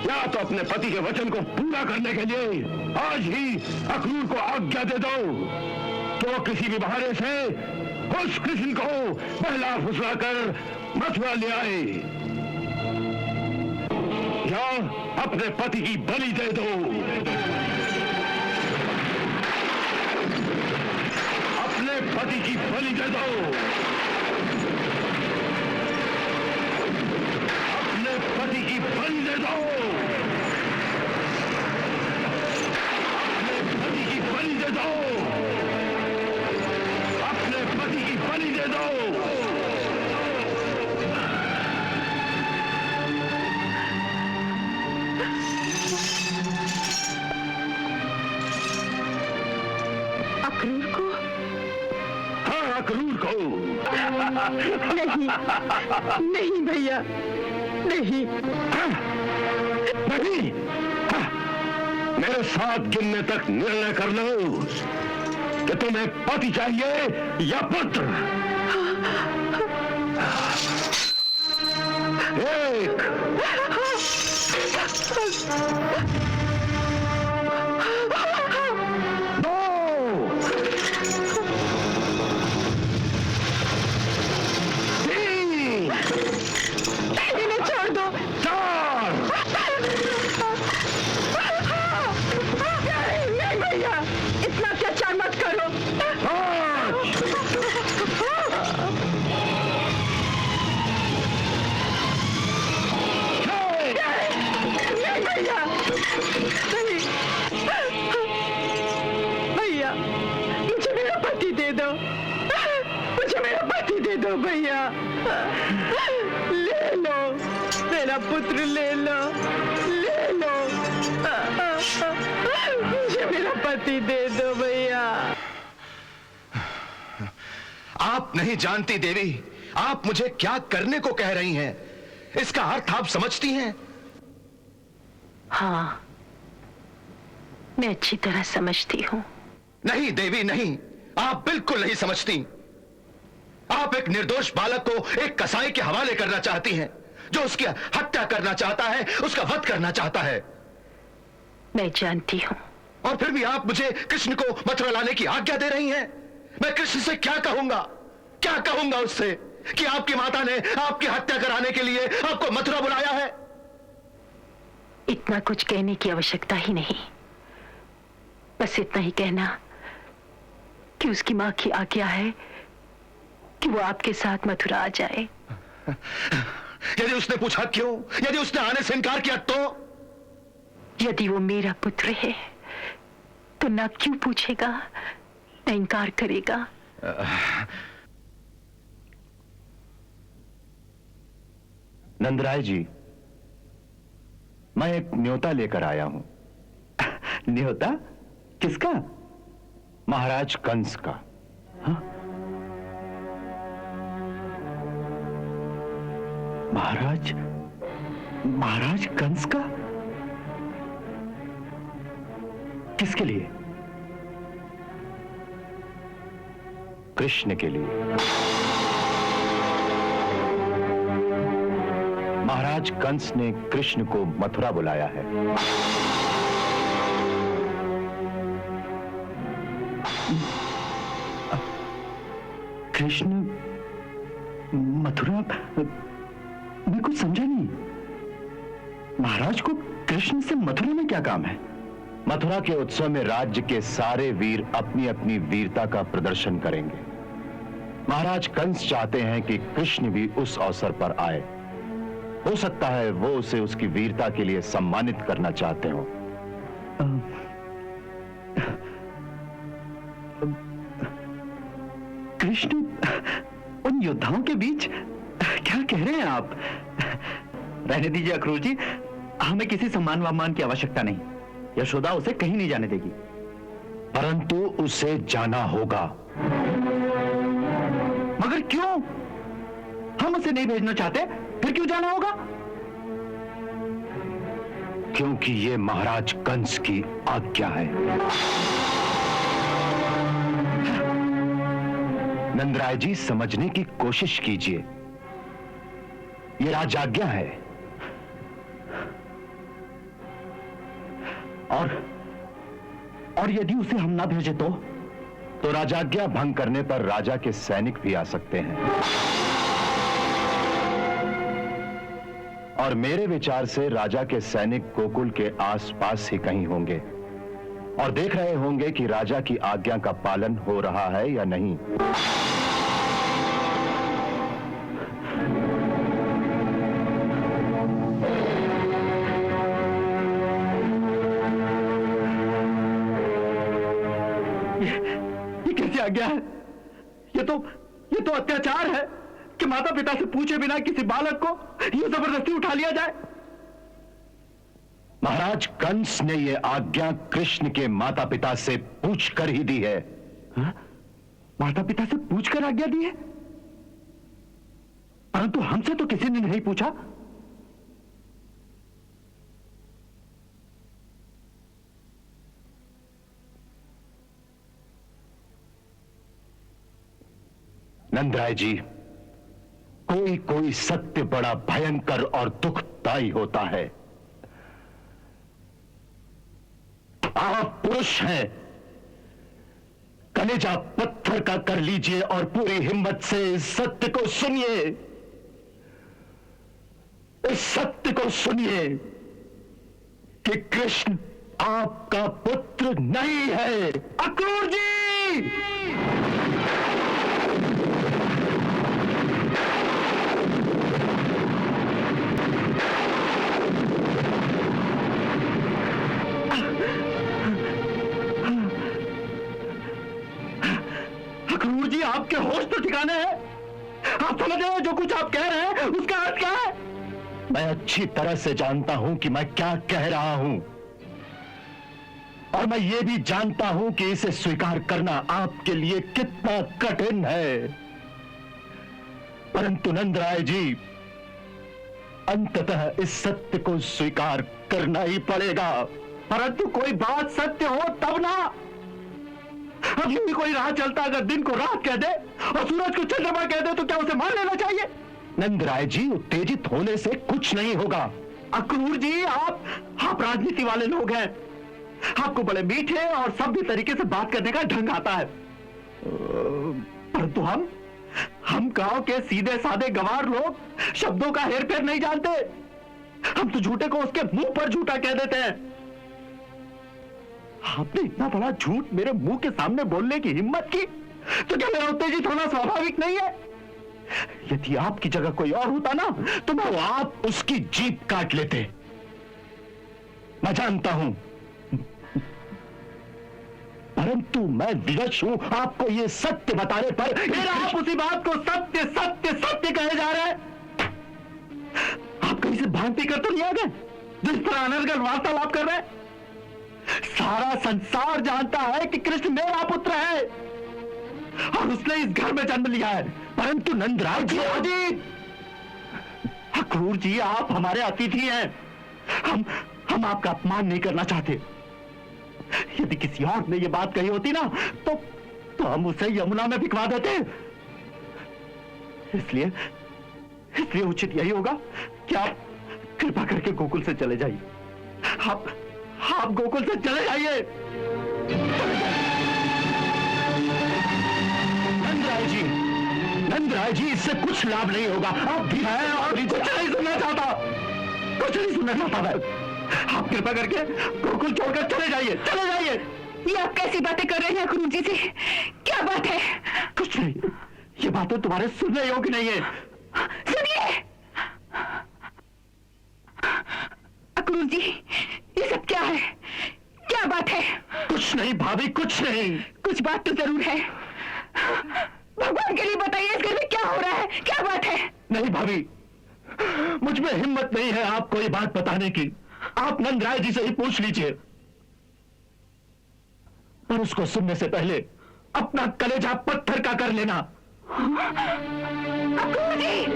या तो अपने पति के वचन को पूरा करने के लिए आज ही अक्रूर को आज्ञा दे दो, तो किसी भी बहाने से उस कृष्ण को बहला फुसला कर मथुरा ले आए, या अपने पति की बलि दे दो। अपने पति की बलि दे दो। अपने पति की बलि दे दो। अपने पति की बलि दे दो। अपने पति की बलि दे दो। अक्रूर को? हाँ, अक्रूर को। नहीं, नहीं भैया, नहीं। नहीं, मेरे साथ गिनने तक निर्णय कर लो कि तुम्हें पति चाहिए या पुत्र। एक, दो, तीन, इन्हें छोड़ दो। चार, नहीं भैया, इतना अत्याचार मत करो। पाँच, नहीं भैया, नहीं। भैया, मुझे मेरा पति दे दो। मुझे मेरा पति दे दो भैया। ले लो, मेरा पुत्र ले लो, ले लो। मुझे मेरा पति दे दो भैया। आप नहीं जानती देवी, आप मुझे क्या करने को कह रही हैं। इसका अर्थ आप समझती हैं? हाँ, मैं अच्छी तरह समझती हूँ। नहीं देवी नहीं, आप बिल्कुल नहीं समझती। आप एक निर्दोष बालक को एक कसाई के हवाले करना चाहती हैं, जो उसकी हत्या करना चाहता है, उसका वध करना चाहता है। मैं जानती हूँ। और फिर भी आप मुझे कृष्ण को मथुरा लाने की आज्ञा दे रही हैं। मैं कृष्ण से क्या कहूंगा, क्या कहूंगा उससे कि आपकी माता ने आपकी हत्या कराने के लिए आपको मथुरा बुलाया है। इतना कुछ कहने की आवश्यकता ही नहीं, बस इतना ही कहना कि उसकी मां की आज्ञा है कि वो आपके साथ मथुरा आ जाए। यदि उसने पूछा क्यों, यदि उसने आने से इनकार किया तो? यदि वो मेरा पुत्र है तो ना क्यों पूछेगा, ना इनकार करेगा। नंदराय जी, मैं एक न्योता लेकर आया हूं। न्योता? किसका? महाराज कंस का। हाँ? महाराज कंस का? किसके लिए? कृष्ण के लिए। महाराज कंस ने कृष्ण को मथुरा बुलाया है। कृष्ण मथुरा? मैं कुछ समझा नहीं। महाराज को कृष्ण से मथुरा में क्या काम है? मथुरा के उत्सव में राज्य के सारे वीर अपनी अपनी वीरता का प्रदर्शन करेंगे। महाराज कंस चाहते हैं कि कृष्ण भी उस अवसर पर आए। हो सकता है वो उसे उसकी वीरता के लिए सम्मानित करना चाहते हो। कृष्ण उन योद्धाओं के बीच क्या कह रहे हैं आप? रहने दीजिए अक्रूर जी, हमें किसी सम्मान वामान की आवश्यकता नहीं। यशोदा उसे कहीं नहीं जाने देगी। परंतु उसे जाना होगा। मगर क्यों? हम उसे नहीं भेजना चाहते, फिर क्यों जाना होगा? क्योंकि ये महाराज कंस की आज्ञा है। नंदराय जी, समझने की कोशिश कीजिए, ये राजाज्ञा है। और यदि उसे हम ना भेजे तो राजाज्ञा भंग करने पर राजा के सैनिक भी आ सकते हैं। और मेरे विचार से राजा के सैनिक गोकुल के आसपास ही कहीं होंगे और देख रहे होंगे कि राजा की आज्ञा का पालन हो रहा है या नहीं। ये कैसी आज्ञा है? ये तो अत्याचार है कि माता पिता से पूछे बिना किसी बालक को ये जबरदस्ती उठा लिया जाए। महाराज कंस ने यह आज्ञा कृष्ण के माता पिता से पूछकर ही दी है। हा? माता पिता से पूछकर आज्ञा दी है? परंतु हमसे तो किसी ने नहीं पूछा। नंदराय जी, कोई कोई सत्य बड़ा भयंकर और दुखदायी होता है। आप पुरुष हैं, कलेजा पत्थर का कर लीजिए और पूरी हिम्मत से इस सत्य को सुनिए। इस सत्य को सुनिए कि कृष्ण आपका पुत्र नहीं है। अक्रूर जी! अक्रूर जी, आपके होश तो ठिकाने हैं? आप समझ रहे हैं जो कुछ आप कह रहे हैं उसका अर्थ क्या है? मैं अच्छी तरह से जानता हूं कि मैं क्या कह रहा हूं, और मैं ये भी जानता हूं कि इसे स्वीकार करना आपके लिए कितना कठिन है। परंतु नंदराय जी, अंततः इस सत्य को स्वीकार करना ही पड़ेगा। परंतु कोई बात सत्य हो तब ना। अब यूं ही कोई राह चलता अगर दिन को रात कह दे और सूरज को चंद्रमा कह दे तो क्या उसे मान लेना चाहिए? नंदराय जी, उत्तेजित होने से कुछ नहीं होगा। अक्रूर जी, आप राजनीति वाले लोग हैं। आपको बड़े मीठे और सभ्य तरीके से बात करने का ढंग आता है। परंतु हम गांव के सीधे साधे गंवार लोग शब्दों का हेर फेर नहीं जानते। हम तो झूठे को उसके मुंह पर झूठा कह देते हैं। आपने इतना बड़ा झूठ मेरे मुंह के सामने बोलने की हिम्मत की, तो क्या मेरा उत्तेजित होना स्वाभाविक नहीं है? यदि आपकी जगह कोई और होता ना तो आप उसकी जीभ काट लेते। मैं जानता हूं, परंतु मैं विवश हूं आपको ये सत्य बताने पर। फिर आप उसी बात को सत्य सत्य सत्य कहे जा रहे हैं। आप कहीं से भ्रांति कर तो नहीं आ गए जिस तरह अनर्गल वार्तालाप कर रहे हैं? सारा संसार जानता है कि कृष्ण मेरा पुत्र है और उसने इस घर में जन्म लिया है। परंतु नंदराय जी, अक्रूर जी, आप हमारे अतिथि हैं। हम आपका अपमान नहीं करना चाहते। यदि किसी और ने यह बात कही होती ना तो हम उसे यमुना में भिखवा देते। इसलिए उचित यही होगा कि आप कृपा करके गोकुल से चले जाइए। आप गोकुल से चले जाइए। नंदराय जी, इससे कुछ लाभ नहीं होगा। आप भी हैं और कुछ नहीं सुनना चाहता, कुछ नहीं सुनना चाहता मैं। आप कृपा करके गोकुल छोड़कर चले जाइए, चले जाइए। ये आप कैसी बातें कर रहे हैं अक्रूर जी से? क्या बात है? कुछ नहीं, ये बातें तुम्हारे सुनने योग्य नहीं है। सुनिए, अक्रूर जी, ये सब क्या है? क्या बात है? कुछ नहीं भाभी, कुछ नहीं। कुछ बात तो जरूर है। भगवान के लिए बताइए, इस घर में क्या हो रहा है? क्या बात है? नहीं भाभी, मुझ में हिम्मत नहीं है आपको ये बात बताने की। आप नंदराय जी से ही पूछ लीजिए। पर उसको सुनने से पहले अपना कलेजा पत्थर का कर लेना। अक्रूर जी!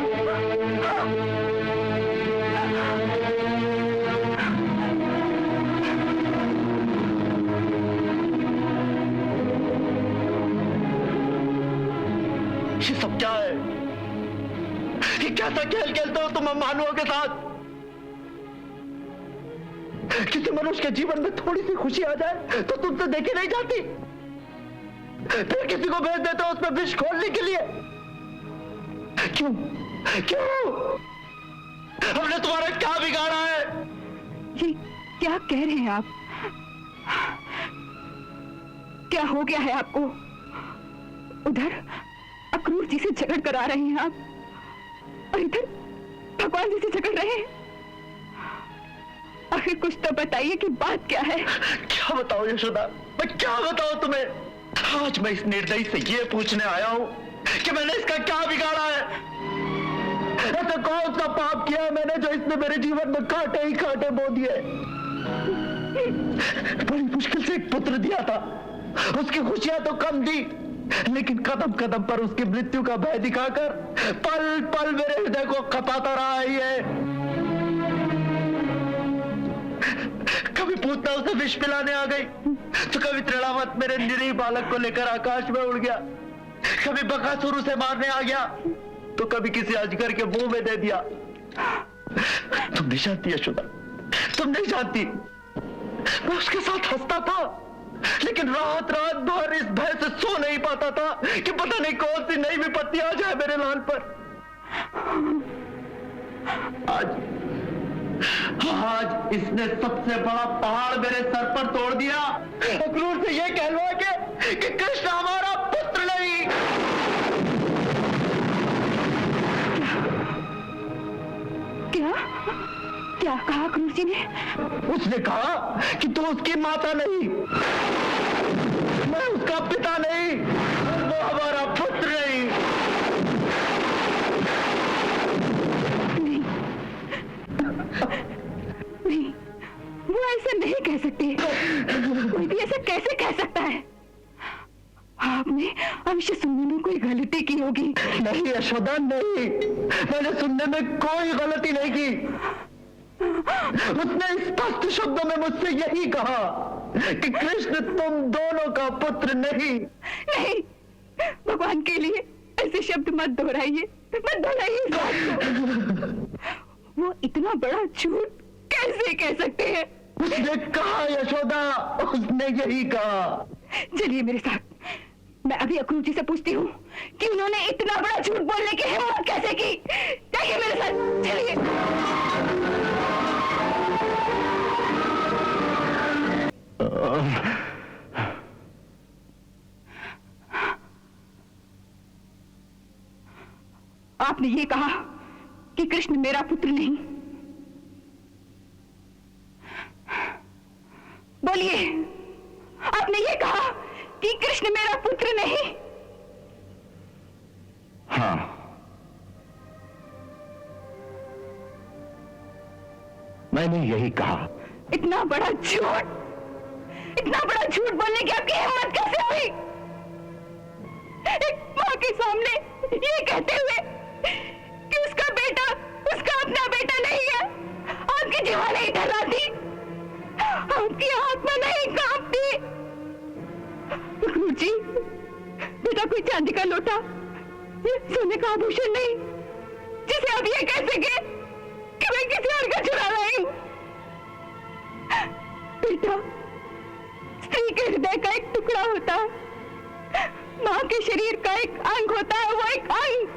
ये सब क्या है? ये कैसा खेल खेलते हो तुम अम्मानुओं के साथ? किसी मनुष्य के जीवन में थोड़ी सी खुशी आ जाए तो तुमसे देखी नहीं जाती, फिर किसी को भेज देते हो उसमें विष खोलने के लिए। क्यों? क्यों? हमने तुम्हारा क्या बिगाड़ा है? ये क्या कह रहे हैं आप? क्या हो गया है आपको? उधर अक्रूर जी से झगड़ कर आ रहे हैं आप, और इधर भगवान जी से झगड़ रहे हैं। आखिर कुछ तो बताइए कि बात क्या है? क्या बताओ यशोदा, मैं क्या बताऊं तुम्हें? आज मैं इस निर्दयी से ये पूछने आया हूं कि मैंने इसका क्या बिगाड़ा है। ऐसा कौन सा पाप किया मैंने जो इसने मेरे जीवन में कांटे ही कांटे बो दिए। बड़ी मुश्किल से एक पुत्र दिया था, उसकी खुशियां तो कम दी, लेकिन कदम कदम पर उसकी मृत्यु का भय दिखाकर पल पल मेरे हृदय को खपाता रहा है ये। कभी पूतना उसे विष पिलाने आ गई, तो कभी तृणावत मेरे निरीह बालक को लेकर आकाश में उड़ गया, कभी बकासुर उसे मारने आ गया, तो कभी किसी अजगर के मुंह में दे दिया। तुम नहीं जानती यशोदा, तुम नहीं जानती। मैं उसके साथ हंसता था, लेकिन रात रात भर इस भय से सो नहीं पाता था कि पता नहीं कौन सी नई विपत्ति आ जाए मेरे लाल पर। आज इसने सबसे बड़ा पहाड़ मेरे सर पर तोड़ दिया। अक्रूर से यह कहलवा के कि कृष्ण हमारा पुत्र नहीं। क्या क्या कहा अक्रूर जी ने? उसने कहा कि तू उसकी माता नहीं, मैं उसका पिता नहीं, वो हमारा पुत्र नहीं। नहीं, वो ऐसा नहीं कह सकते। कोई भी ऐसा कैसे कह सकता है? आपने अवश्य सुनने में कोई गलती की होगी। नहीं यशोदा, नहीं, मैंने सुनने में कोई गलती नहीं की। उसने स्पष्ट शब्दों में मुझसे यही कहा कि कृष्ण तुम दोनों का पुत्र नहीं। नहीं, भगवान के लिए ऐसे शब्द मत दोहराइए, मत दोहराइए इस बात को। वो इतना बड़ा झूठ कैसे कह सकते हैं? उसने कहा यशोदा, उसने यही कहा। चलिए मेरे साथ, मैं अभी अक्रूर जी से पूछती हूँ कि उन्होंने इतना बड़ा झूठ बोलने की हिम्मत कैसे की। जाइए मेरे साथ, चलिए। आपने ये कहा कि कृष्ण मेरा पुत्र नहीं। बोलिए, आपने ये कहा कि कृष्ण मेरा पुत्र नहीं? हाँ, मैंने यही कहा। इतना बड़ा झूठ, इतना बड़ा झूठ बोलने की आपकी हिम्मत कैसे हुई? एक माँ के सामने ये कहते हुए कि उसका बेटा उसका अपना बेटा नहीं है, आपकी जीवान नहीं डराती, आपकी आत्मा नहीं कांपती। अक्रूर जी, बेटा कोई चांदी का लोटा, सोने का आभूषण नहीं जिसे आप ये कह सके कि मैं किसी और का चुरा रही हूं। बेटा स्त्री के हृदय का एक टुकड़ा होता है, मां के शरीर का एक अंग होता है, वो एक अंग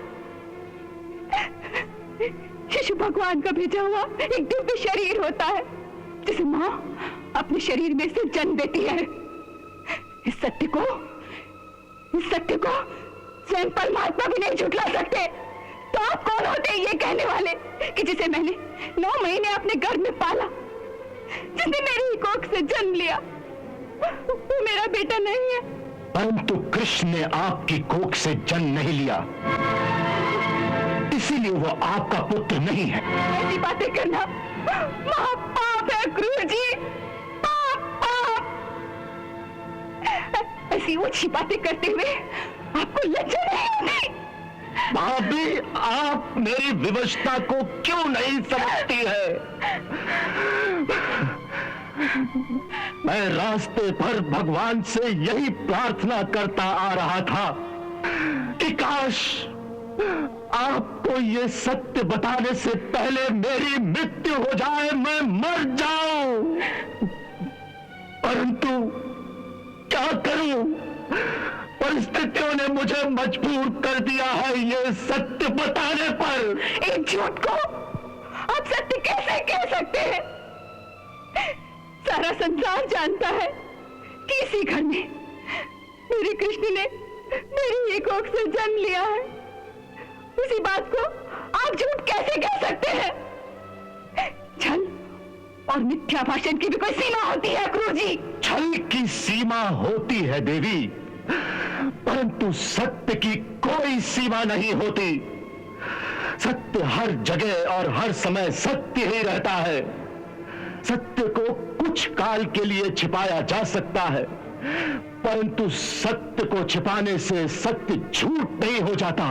शिशु भगवान का भेजा हुआ एक दिव्य शरीर होता है जिसे मां अपने शरीर में से जन्म देती है। इस सत्य को स्वयं परमात्मा भी नहीं झुठला सकते। तो आप कौन होते हैं ये कहने वाले कि जिसे मैंने 9 महीने अपने गर्भ में पाला, जिसने मेरी ही कोख से जन्म लिया, वो मेरा बेटा नहीं है। परंतु कृष्ण ने आपकी कोख से जन्म नहीं लिया, इसीलिए वो आपका पुत्र नहीं है। ऐसी बातें करना महापाप है क्रूर जी, पाप पाप। ऐसी ऊंची बातें करते हुए आपको लज्जा नहीं होती? भाभी, आप मेरी विवशता को क्यों नहीं समझती है? मैं रास्ते भर भगवान से यही प्रार्थना करता आ रहा था कि काश आपको ये सत्य बताने से पहले मेरी मृत्यु हो जाए, मैं मर जाऊं। परंतु क्या करूं, परिस्थितियों ने मुझे मजबूर कर दिया है ये सत्य बताने पर। एक झूठ को आप सत्य कैसे कह सकते हैं? सारा संसार जानता है कि इसी घर में मेरे कृष्ण ने मेरी ही कोख से जन्म लिया है। उसी बात को आप झूठ कैसे कह सकते हैं? छल और मिथ्या भाषण की भी कोई सीमा होती है क्रूर जी? छल की सीमा होती है देवी, परंतु सत्य की कोई सीमा नहीं होती। सत्य हर जगह और हर समय सत्य ही रहता है। सत्य को कुछ काल के लिए छिपाया जा सकता है, परंतु सत्य को छिपाने से सत्य झूठ नहीं हो जाता।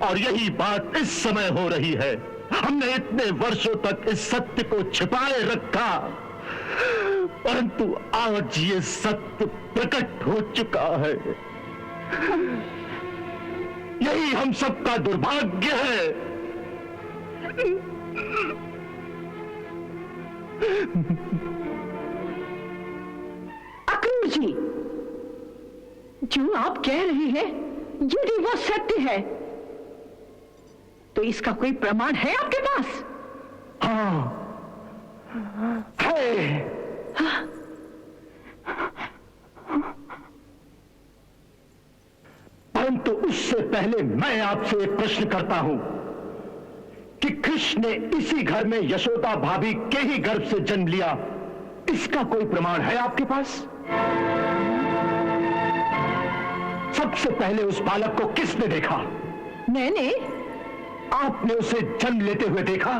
और यही बात इस समय हो रही है। हमने इतने वर्षों तक इस सत्य को छिपाए रखा, परंतु आज ये सत्य प्रकट हो चुका है। यही हम सबका दुर्भाग्य है। अक्रूर जी, जो आप कह रहे हैं यदि वो सत्य है तो इसका कोई प्रमाण है आपके पास? हाँ है। परंतु उससे पहले मैं आपसे एक प्रश्न करता हूं कि कृष्ण ने इसी घर में यशोदा भाभी के ही गर्भ से जन्म लिया, इसका कोई प्रमाण है आपके पास? सबसे पहले उस बालक को किसने देखा? मैंने। आपने उसे जन्म लेते हुए देखा?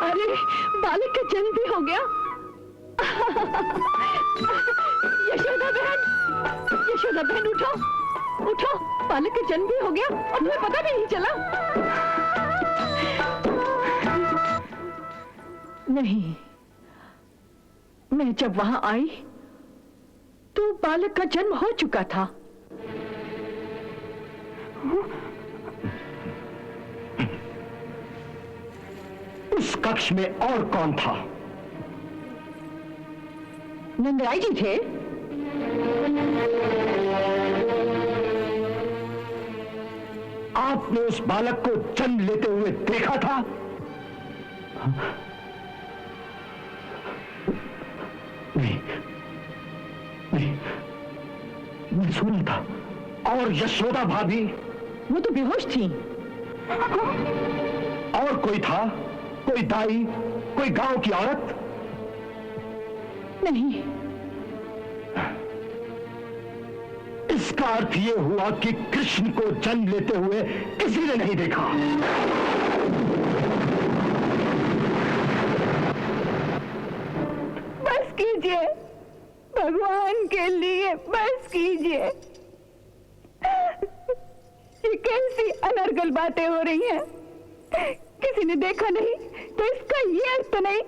अरे, बालक का जन्म भी हो गया। यशोदा बहन उठो, उठो, बालक का जन्म भी हो गया और तुम्हें पता भी नहीं चला। नहीं, मैं जब वहां आई तो बालक का जन्म हो चुका था। उस कक्ष में और कौन था? नंदराय जी थे। आपने उस बालक को जन्म लेते हुए देखा था? नहीं, नहीं, मैं सुना था। और यशोदा भाभी? वो तो बेहोश थी। और कोई था? कोई दाई, कोई गांव की औरत? नहीं। इसका अर्थ यह हुआ कि कृष्ण को जन्म लेते हुए किसी ने नहीं देखा। बस कीजिए, भगवान के लिए बस कीजिए। ये कैसी अनर्गल बातें हो रही हैं? किसी ने देखा नहीं तो इसका ये अर्थ नहीं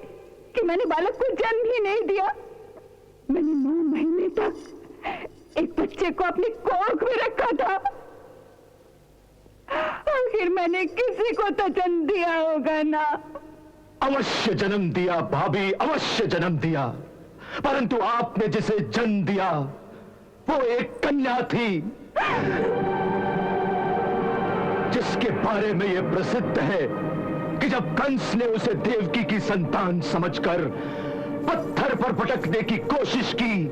कि मैंने बालक को जन्म ही नहीं दिया। मैंने 9 महीने तक एक बच्चे को अपनी कोख में रखा था। आखिर मैंने किसी को तो जन्म दिया होगा ना। अवश्य जन्म दिया भाभी, अवश्य जन्म दिया, परंतु आपने जिसे जन्म दिया वो एक कन्या थी। जिसके बारे में यह प्रसिद्ध है कि जब कंस ने उसे देवकी की संतान समझकर पत्थर पर पटकने की कोशिश की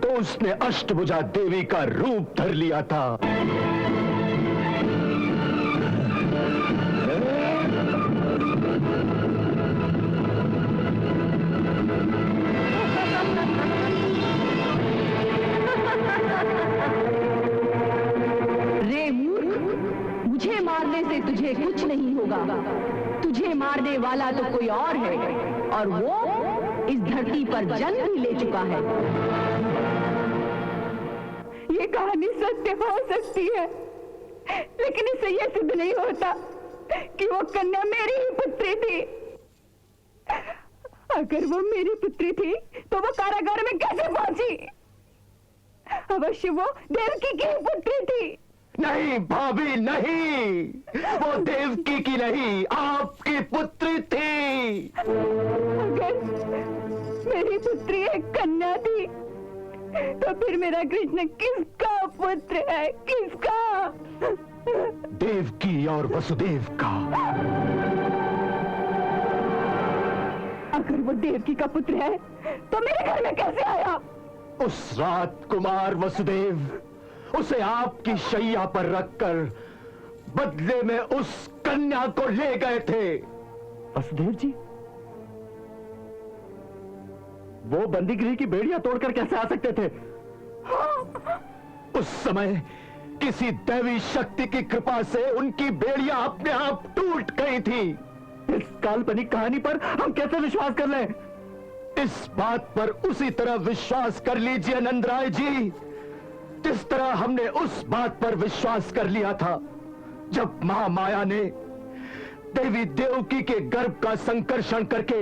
तो उसने अष्टभुजा देवी का रूप धर लिया था। रे मूर्ख, मुझे मारने से तुझे कुछ नहीं होगा। तुझे मारने वाला तो कोई और है और वो इस धरती पर जन्म भी ले चुका है। ये कहानी सत्य हो सकती है, लेकिन इससे यह सिद्ध नहीं होता कि वो कन्या मेरी ही पुत्री थी। अगर वो मेरी पुत्री थी तो वो कारागार में कैसे पहुंची? अवश्य वो देवकी की पुत्री थी। नहीं भाभी, नहीं, वो देवकी की नहीं, आपकी पुत्री थी। अगर मेरी पुत्री एक कन्या थी तो फिर मेरा कृष्ण किसका पुत्र है? किसका? देवकी और वसुदेव का। अगर वो देवकी का पुत्र है तो मेरे घर में कैसे आया? उस रात कुमार वसुदेव उसे आपकी शैया पर रखकर बदले में उस कन्या को ले गए थे। वसुदेव जी, वो बंदीगृह की बेड़ियां तोड़कर कैसे आ सकते थे? उस समय किसी दैवी शक्ति की कृपा से उनकी बेड़ियां अपने आप टूट गई थी। इस काल्पनिक कहानी पर हम कैसे विश्वास कर लें? इस बात पर उसी तरह विश्वास कर लीजिए नंदराय जी, जिस तरह हमने उस बात पर विश्वास कर लिया था जब महामाया ने देवी देवकी के गर्भ का संकर्षण करके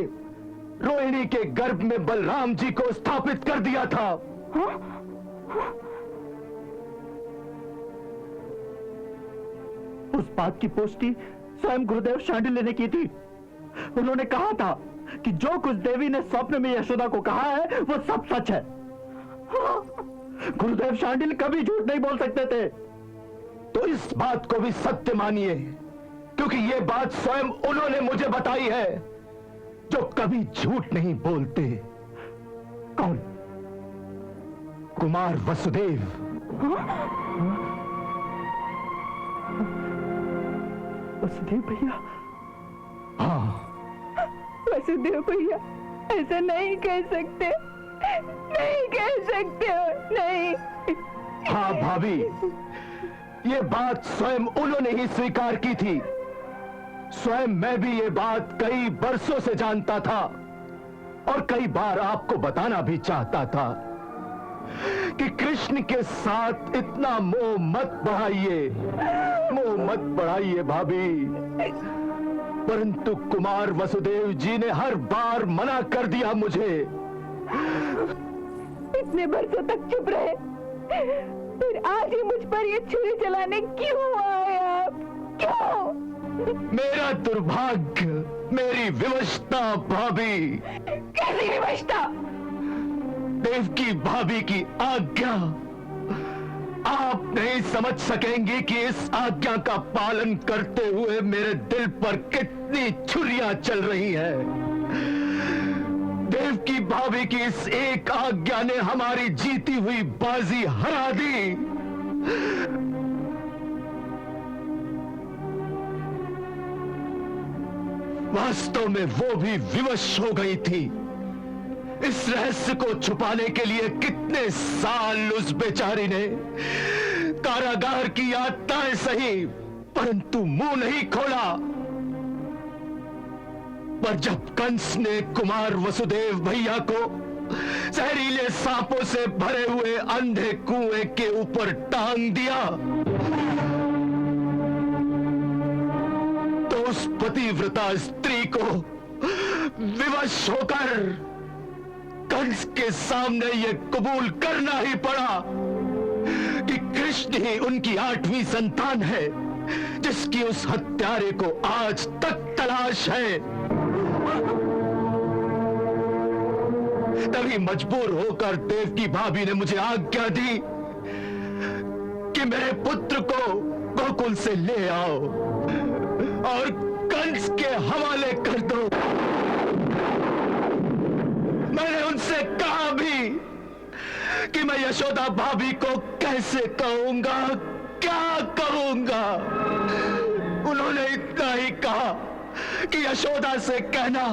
रोहिणी के गर्भ में बलराम जी को स्थापित कर दिया था। उस बात की पुष्टि स्वयं गुरुदेव शांडिल्य ने की थी। उन्होंने कहा था कि जो कुछ देवी ने स्वप्न में यशोदा को कहा है वो सब सच है। गुरुदेव शांडिल्य कभी झूठ नहीं बोल सकते थे। तो इस बात को भी सत्य मानिए, क्योंकि ये बात स्वयं उन्होंने मुझे बताई है, जो कभी झूठ नहीं बोलते। कौन? कुमार वसुदेव। वसुदेव भैया? हाँ वसुदेव भैया, ऐसा नहीं कह सकते, नहीं कह सकते हो, नहीं। हाँ भाभी, ये बात स्वयं उन्होंने ही स्वीकार की थी। स्वयं मैं भी ये बात कई बरसों से जानता था और कई बार आपको बताना भी चाहता था कि कृष्ण के साथ इतना मोह मत बढ़ाइए, मोह मत बढ़ाइए भाभी। परंतु कुमार वसुदेव जी ने हर बार मना कर दिया मुझे। इतने बरसों तक चुप रहे, फिर आज ही मुझ पर ये छुरी चलाने क्यों आए आप? क्यों? मेरा दुर्भाग्य, मेरी विवशता भाभी। कैसी विवशता? देवकी भाभी की आज्ञा। आप नहीं समझ सकेंगे कि इस आज्ञा का पालन करते हुए मेरे दिल पर कितनी छुरियां चल रही हैं। देवकी भाभी की इस एक आज्ञा ने हमारी जीती हुई बाजी हरा दी। वास्तव में वो भी विवश हो गई थी। इस रहस्य को छुपाने के लिए कितने साल उस बेचारी ने कारागार की यातनाएं सही, परंतु मुंह नहीं खोला। पर जब कंस ने कुमार वसुदेव भैया को जहरीले सांपों से भरे हुए अंधे कुएं के ऊपर टांग दिया तो उस पतिव्रता स्त्री को विवश होकर कंस के सामने यह कबूल करना ही पड़ा कि कृष्ण ही उनकी 8वीं संतान है, जिसकी उस हत्यारे को आज तक तलाश है। तभी मजबूर होकर देवकी भाभी ने मुझे आज्ञा दी कि मेरे पुत्र को गोकुल से ले आओ और कंस के हवाले कर दो। मैंने उनसे कहा भी कि मैं यशोदा भाभी को कैसे कहूंगा, क्या कहूंगा। उन्होंने इतना ही कहा कि यशोदा से कहना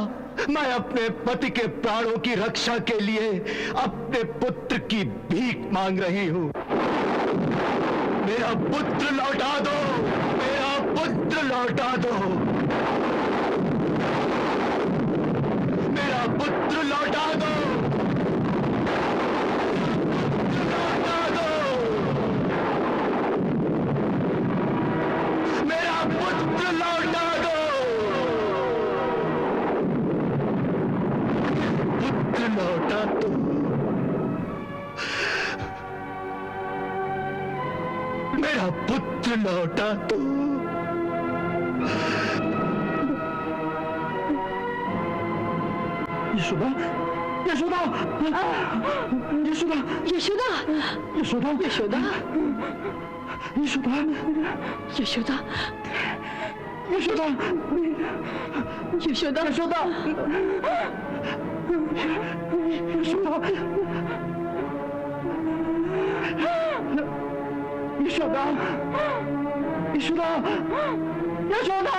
मैं अपने पति के प्राणों की रक्षा के लिए अपने पुत्र की भीख मांग रही हूं। मेरा पुत्र लौटा दो, मेरा पुत्र लौटा दो, मेरा पुत्र लौटा दो, लौटा दो, मेरा पुत्र लौटा दो, पुत्र लौटा दो। मेरा पुत्र लौटा दो। यशोदा, यशोदा, यशोदा, यशोदा, यशोदा, यशोदा, यशोदा, यशोदा, यशोदा, यशोदा, यशोदा, यशोदा, यशोदा, यशोदा, यशोदा।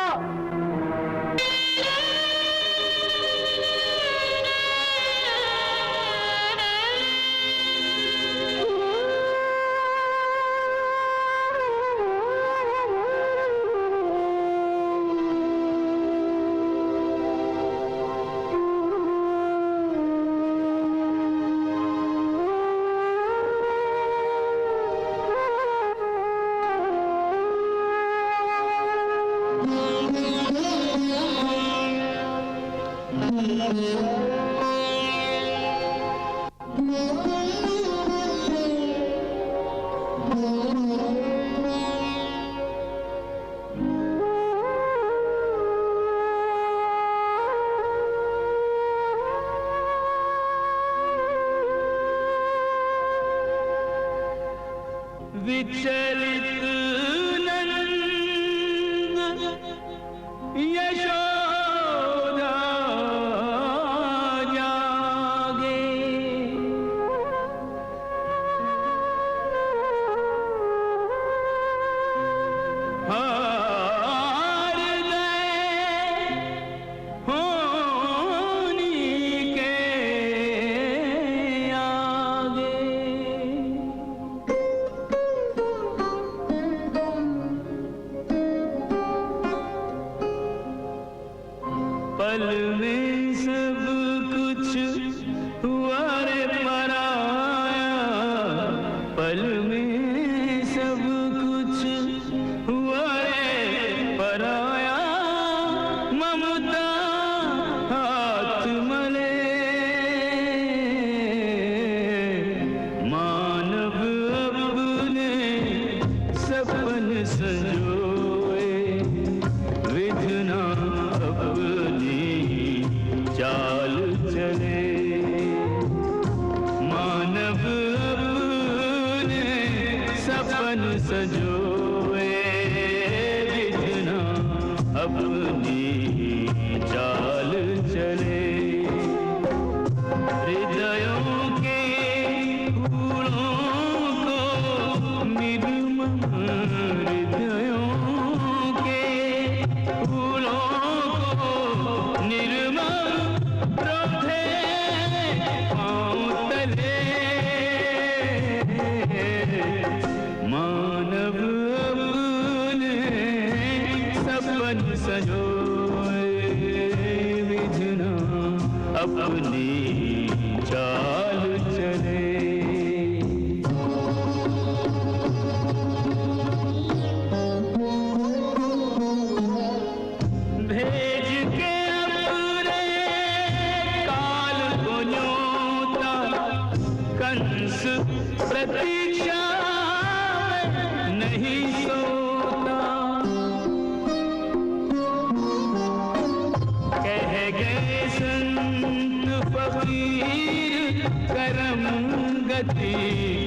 विचलित नंद यशोदा जागे, हार गए होनी के आगे। पल में सब कुछ हुआ रे पराया, पल में सब कुछ हुआ रे पराया। ममता हाथ मले मानव अपने सपन संजोए, विधना अपनी चाल चले। मानव अपने सपन सजोए, विधना अपनी चाल चले। हृदयों के फूलों को निर्मल, हृदयों के फूलों को निर्मल रोधे पाँव तले। मानव अपने सपन सजोए, विधना अपनी चाल चले। भेज के अपने काल को न्योता, कंस प्रतीक्षा में नहीं सोता। कह गए संत फकीर करम गति,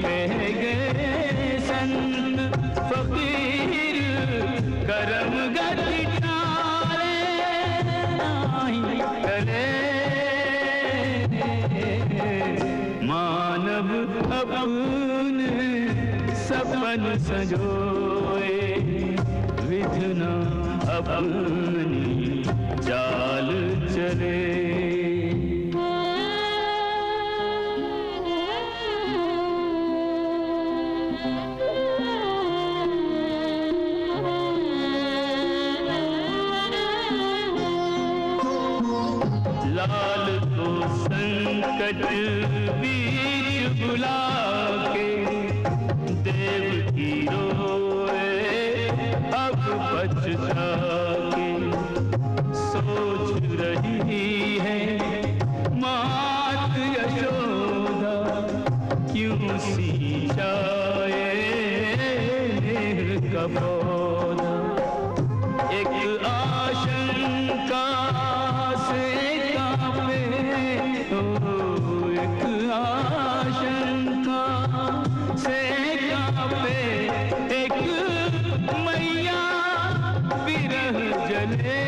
कह गए संत फकीर मानव अपने सपन संजोए, विधना अपनी चाल चले। लाल को संकट बीच बुला के, देव की रोए अब पछता के। सोच रही है मात यशोदा, क्यों सींचाए नेह का पौधा। एक आशंका से कांपे, एक आशंका से कांपे, एक मैया विरह जले।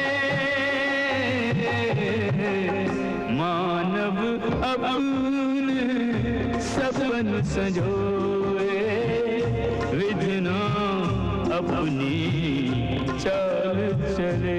मानव अपने सपन संजोए, विधना अपनी चाल चले।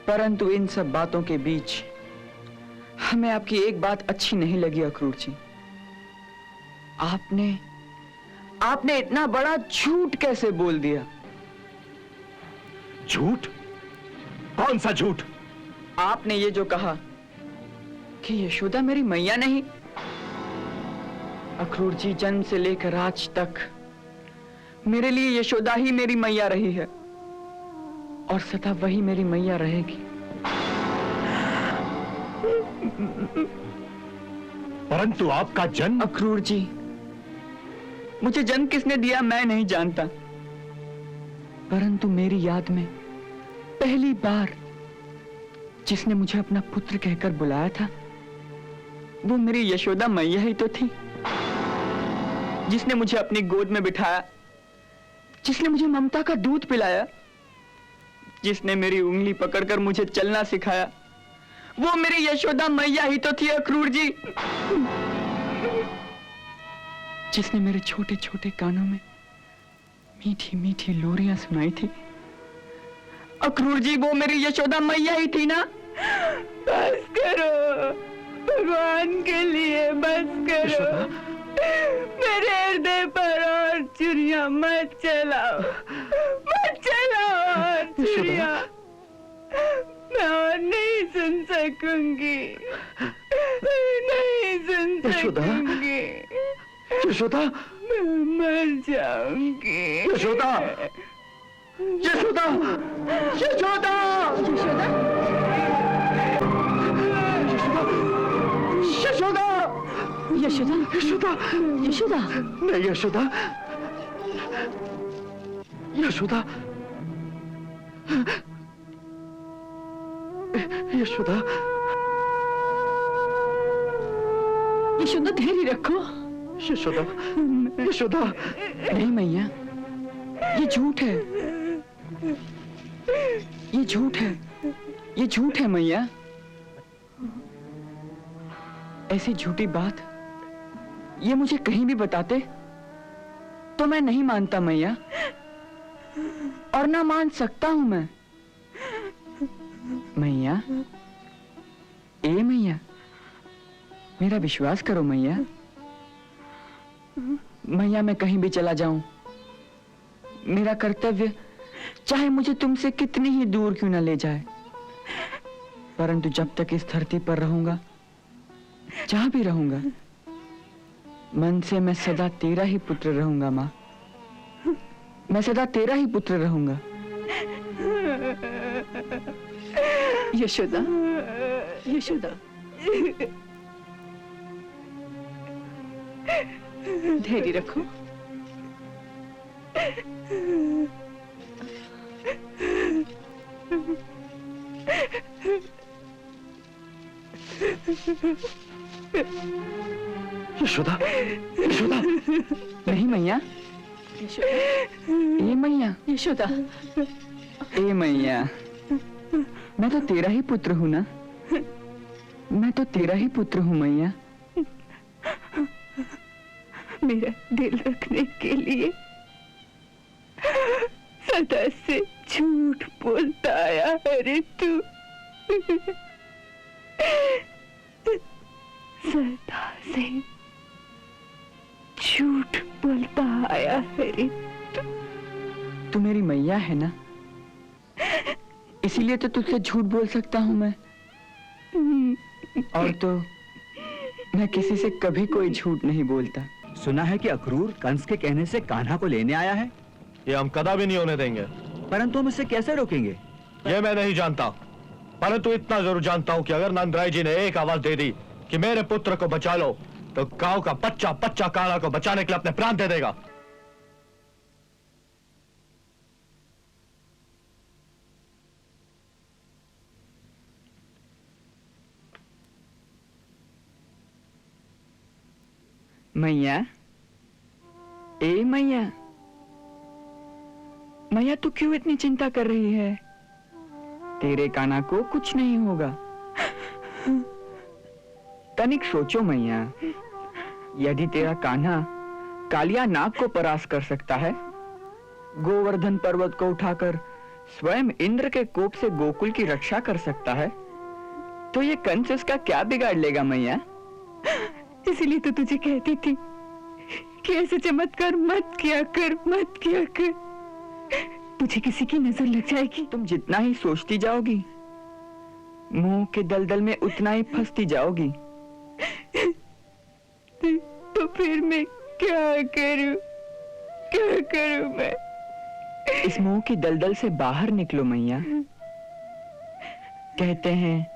परंतु इन सब बातों के बीच हमें आपकी एक बात अच्छी नहीं लगी अक्रूर जी। आपने इतना बड़ा झूठ कैसे बोल दिया? झूठ? कौन सा झूठ? आपने ये जो कहा कि यशोदा मेरी मैया नहीं। अक्रूर जी, जन्म से लेकर आज तक मेरे लिए यशोदा ही मेरी मैया रही है और सदा वही मेरी मैया रहेगी। परंतु आपका जन्म। अक्रूर जी, मुझे जन्म किसने दिया मैं नहीं जानता, परंतु मेरी याद में पहली बार जिसने मुझे अपना पुत्र कहकर बुलाया था वो मेरी यशोदा मैया ही तो थी, जिसने मुझे अपनी गोद में बिठाया, जिसने मुझे ममता का दूध पिलाया, जिसने मेरी उंगली पकड़कर मुझे चलना सिखाया, वो मेरी यशोदा मैया ही तो थी अक्रूर जी। जिसने मेरे छोटे छोटे कानों में मीठी मीठी लोरियां सुनाई थी, अक्रूर जी वो मेरी यशोदा मैया ही थी ना। बस करो, भगवान के लिए बस करो, मेरे हृदय पर और चुरिया मत चलाओ, मत चलाओ और चुरिया, मैं और नहीं सुन सकूंगी, नहीं सुन सकूंगी। यशोदा, मैं मर जाऊंगी। यशोदा, यशोदा, यशोदा, यशोदा, यशोदा, यशोदा, यशोदा, नहीं यशोदा, यशोदा, यशोदा, यशोदा धैर्य रखो। यशोदा, यशोदा, नहीं मैया, ये झूठ है, ये झूठ है, ये झूठ है मैया। ऐसी झूठी बात ये मुझे कहीं भी बताते तो मैं नहीं मानता मैया, और ना मान सकता हूं मैं। मैया, ए मैया, मेरा विश्वास करो मैया। मैया मैं कहीं भी चला जाऊं, मेरा कर्तव्य चाहे मुझे तुमसे कितनी ही दूर क्यों न ले जाए, परंतु जब तक इस धरती पर रहूंगा, जहां भी रहूंगा, मन से मैं सदा तेरा ही पुत्र रहूंगा माँ, मैं सदा तेरा ही पुत्र रहूंगा। यशोदा, यशोदा, धैर्य रखो। यशोदा, यशोदा, नहीं मैया, ए मैया, यशोदा, ए मैया, मैं तो तेरा ही पुत्र हूं ना, मैं तो तेरा ही पुत्र हूं मैया। मेरा दिल रखने के लिए सदा से झूठ बोलता आया है रे तू, सदा से झूठ बोलता आया है रे तू। तू मेरी मैया है ना, इसीलिए तो तुझसे झूठ बोल सकता हूं मैं, और तो मैं किसी से कभी कोई झूठ नहीं बोलता। सुना है कि अक्रूर कंस के कहने से कान्हा को लेने आया है। ये हम कदापि नहीं होने देंगे। परंतु हम इसे कैसे रोकेंगे? ये मैं नहीं जानता, परंतु इतना जरूर जानता हूँ कि अगर नंदराय जी ने एक आवाज दे दी कि मेरे पुत्र को बचा लो, तो गांव का बच्चा बच्चा कान्हा को बचाने के लिए अपने प्राण दे देगा। मैया, ए मैया, मैया तू क्यों इतनी चिंता कर रही है? तेरे कान्हा को कुछ नहीं होगा। तनिक सोचो मैया, यदि तेरा कान्हा कालिया नाग को परास्त कर सकता है, गोवर्धन पर्वत को उठाकर स्वयं इंद्र के कोप से गोकुल की रक्षा कर सकता है, तो ये कंस उसका क्या बिगाड़ लेगा मैया? इसीलिए तो तुझे कहती थी कि ऐसे चमत्कार मत किया कर, मत किया कर, तुझे किसी की नजर लग जाएगी। तुम जितना ही सोचती जाओगी, मुंह के दलदल में उतना ही फंसती जाओगी। तो फिर मैं क्या करूं? क्या करूं मैं? इस मोह की दलदल से बाहर निकलो मैया। कहते हैं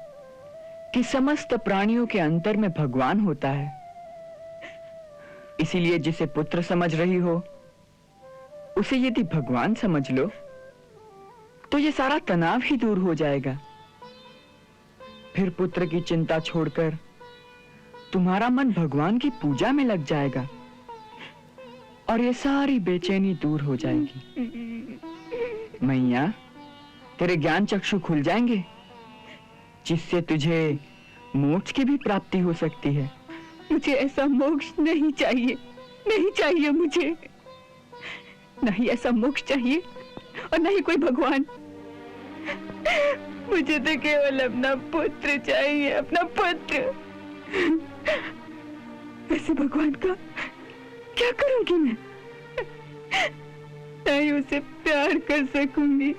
कि समस्त प्राणियों के अंतर में भगवान होता है। इसीलिए जिसे पुत्र समझ रही हो उसे यदि भगवान समझ लो तो ये सारा तनाव ही दूर हो जाएगा। फिर पुत्र की चिंता छोड़कर तुम्हारा मन भगवान की पूजा में लग जाएगा और ये सारी बेचैनी दूर हो जाएगी। मैया, तेरे ज्ञान चक्षु खुल जाएंगे जिससे तुझे मोक्ष की भी प्राप्ति हो सकती है। मुझे ऐसा मोक्ष नहीं चाहिए, नहीं चाहिए मुझे। नहीं ऐसा मोक्ष चाहिए और नहीं कोई भगवान। मुझे तो केवल अपना पुत्र चाहिए, अपना पुत्र। ऐसे भगवान का क्या करूंगी मैं? नहीं उसे प्यार कर सकूंगी,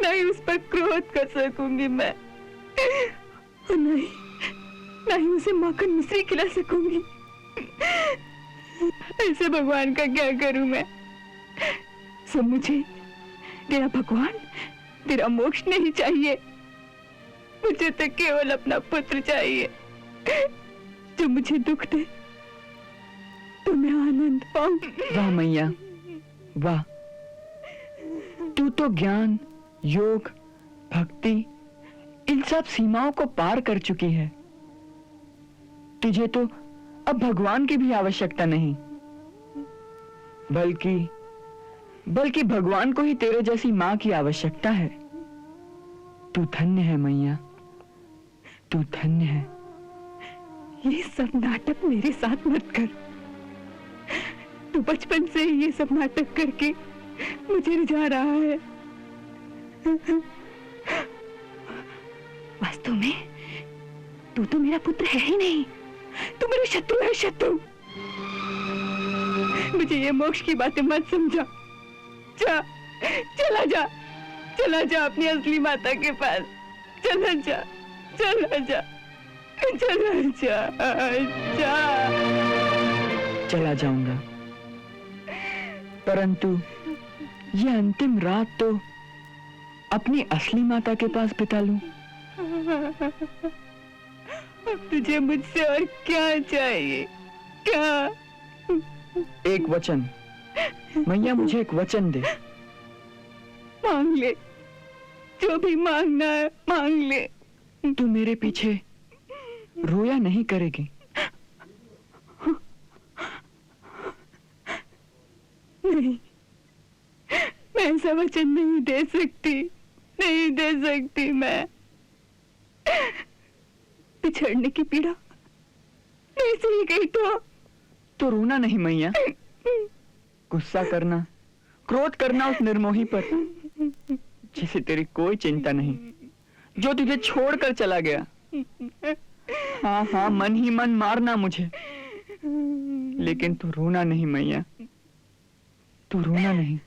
नहीं उस पर क्रोध कर सकूंगी मैं, और नहीं उसे माखन मिश्री खिला सकूंगी। ऐसे भगवान का क्या करूं मैं? सब मुझे तेरा भगवान, तेरा मोक्ष नहीं चाहिए। मुझे तो केवल अपना पुत्र चाहिए जो मुझे दुख दे तो मैं आनंद पाऊं। वाह मैया, वाह। तू तो ज्ञान, योग, भक्ति इन सब सीमाओं को पार कर चुकी है। तुझे तो अब भगवान की भी आवश्यकता नहीं, बल्कि भगवान को ही तेरे जैसी मां की आवश्यकता है। तू धन्य है मैया, तू धन्य है। ये सब नाटक मेरे साथ मत कर। तू बचपन से ही ये सब नाटक करके मुझे रिझा रहा है। वास्तव में तू तो मेरा पुत्र है ही नहीं, तू मेरा शत्रु है, शत्रु। मुझे ये मोक्ष की बातें मत समझा। चला जा अपनी असली माता के पास। चला जा। चला जाऊंगा, परंतु ये अंतिम रात तो अपनी असली माता के पास बिता लूं। अब तुझे मुझसे और क्या चाहिए? क्या? एक वचन मैया, मुझे एक वचन दे। मांग ले, जो भी मांगना है मांग ले। तू मेरे पीछे रोया नहीं करेगी? नहीं, मैं ऐसा वचन नहीं दे सकती मैं। बिछड़ने की पीड़ा मैं से ही गई तो रोना नहीं मैया, गुस्सा करना, क्रोध करना उस निर्मोही पर जिसे तेरी कोई चिंता नहीं, जो तुझे छोड़कर चला गया। हाँ, मन ही मन मारना मुझे, लेकिन तू रोना नहीं मैया, तू रोना नहीं।